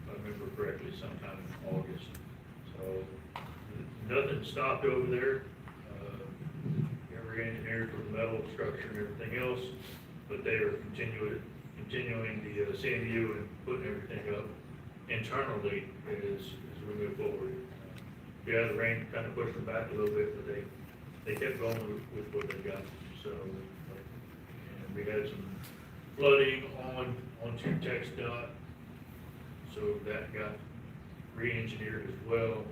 if I remember correctly, sometime in August. So, nothing stopped over there. Every engineer for the metal structure and everything else, but they are continuing the CMU and putting everything up internally as we move forward. Yeah, the rain kind of pushed them back a little bit, but they kept going with what they got, so. And we had some flooding on 2 Tex dot, so that got re-engineered as well,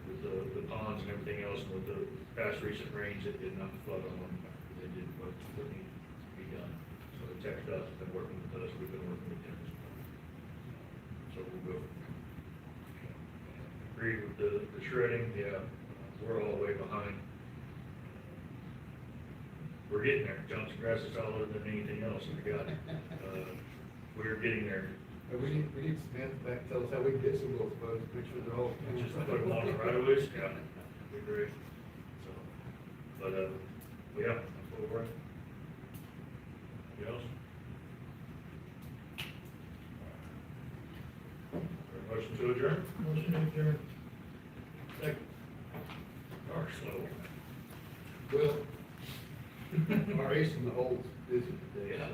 with the ponds and everything else, and with the past recent rains, it did not flood on they did what needed to be done. So the tech stuff has been working with us, we've been working with them as well. So we'll go. Agreed with the shredding, yeah, we're all the way behind. We're getting there, Johnson grass is taller than anything else, we got it. We're getting there. We need Samantha back, tell us how we can get some of those funds, make sure they're all. Just put them on the right of ways, yeah, be great. So, but, yeah, that's what we're at. Anything else? Motion to adjourn? Motion to adjourn. Second. Are slow. Well, our ace in the hole's busy today. Yeah.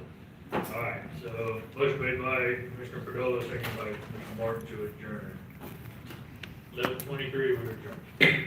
All right, so motion made by Commissioner Perdola, second by Commissioner Martin to adjourn. 11:23, we adjourn.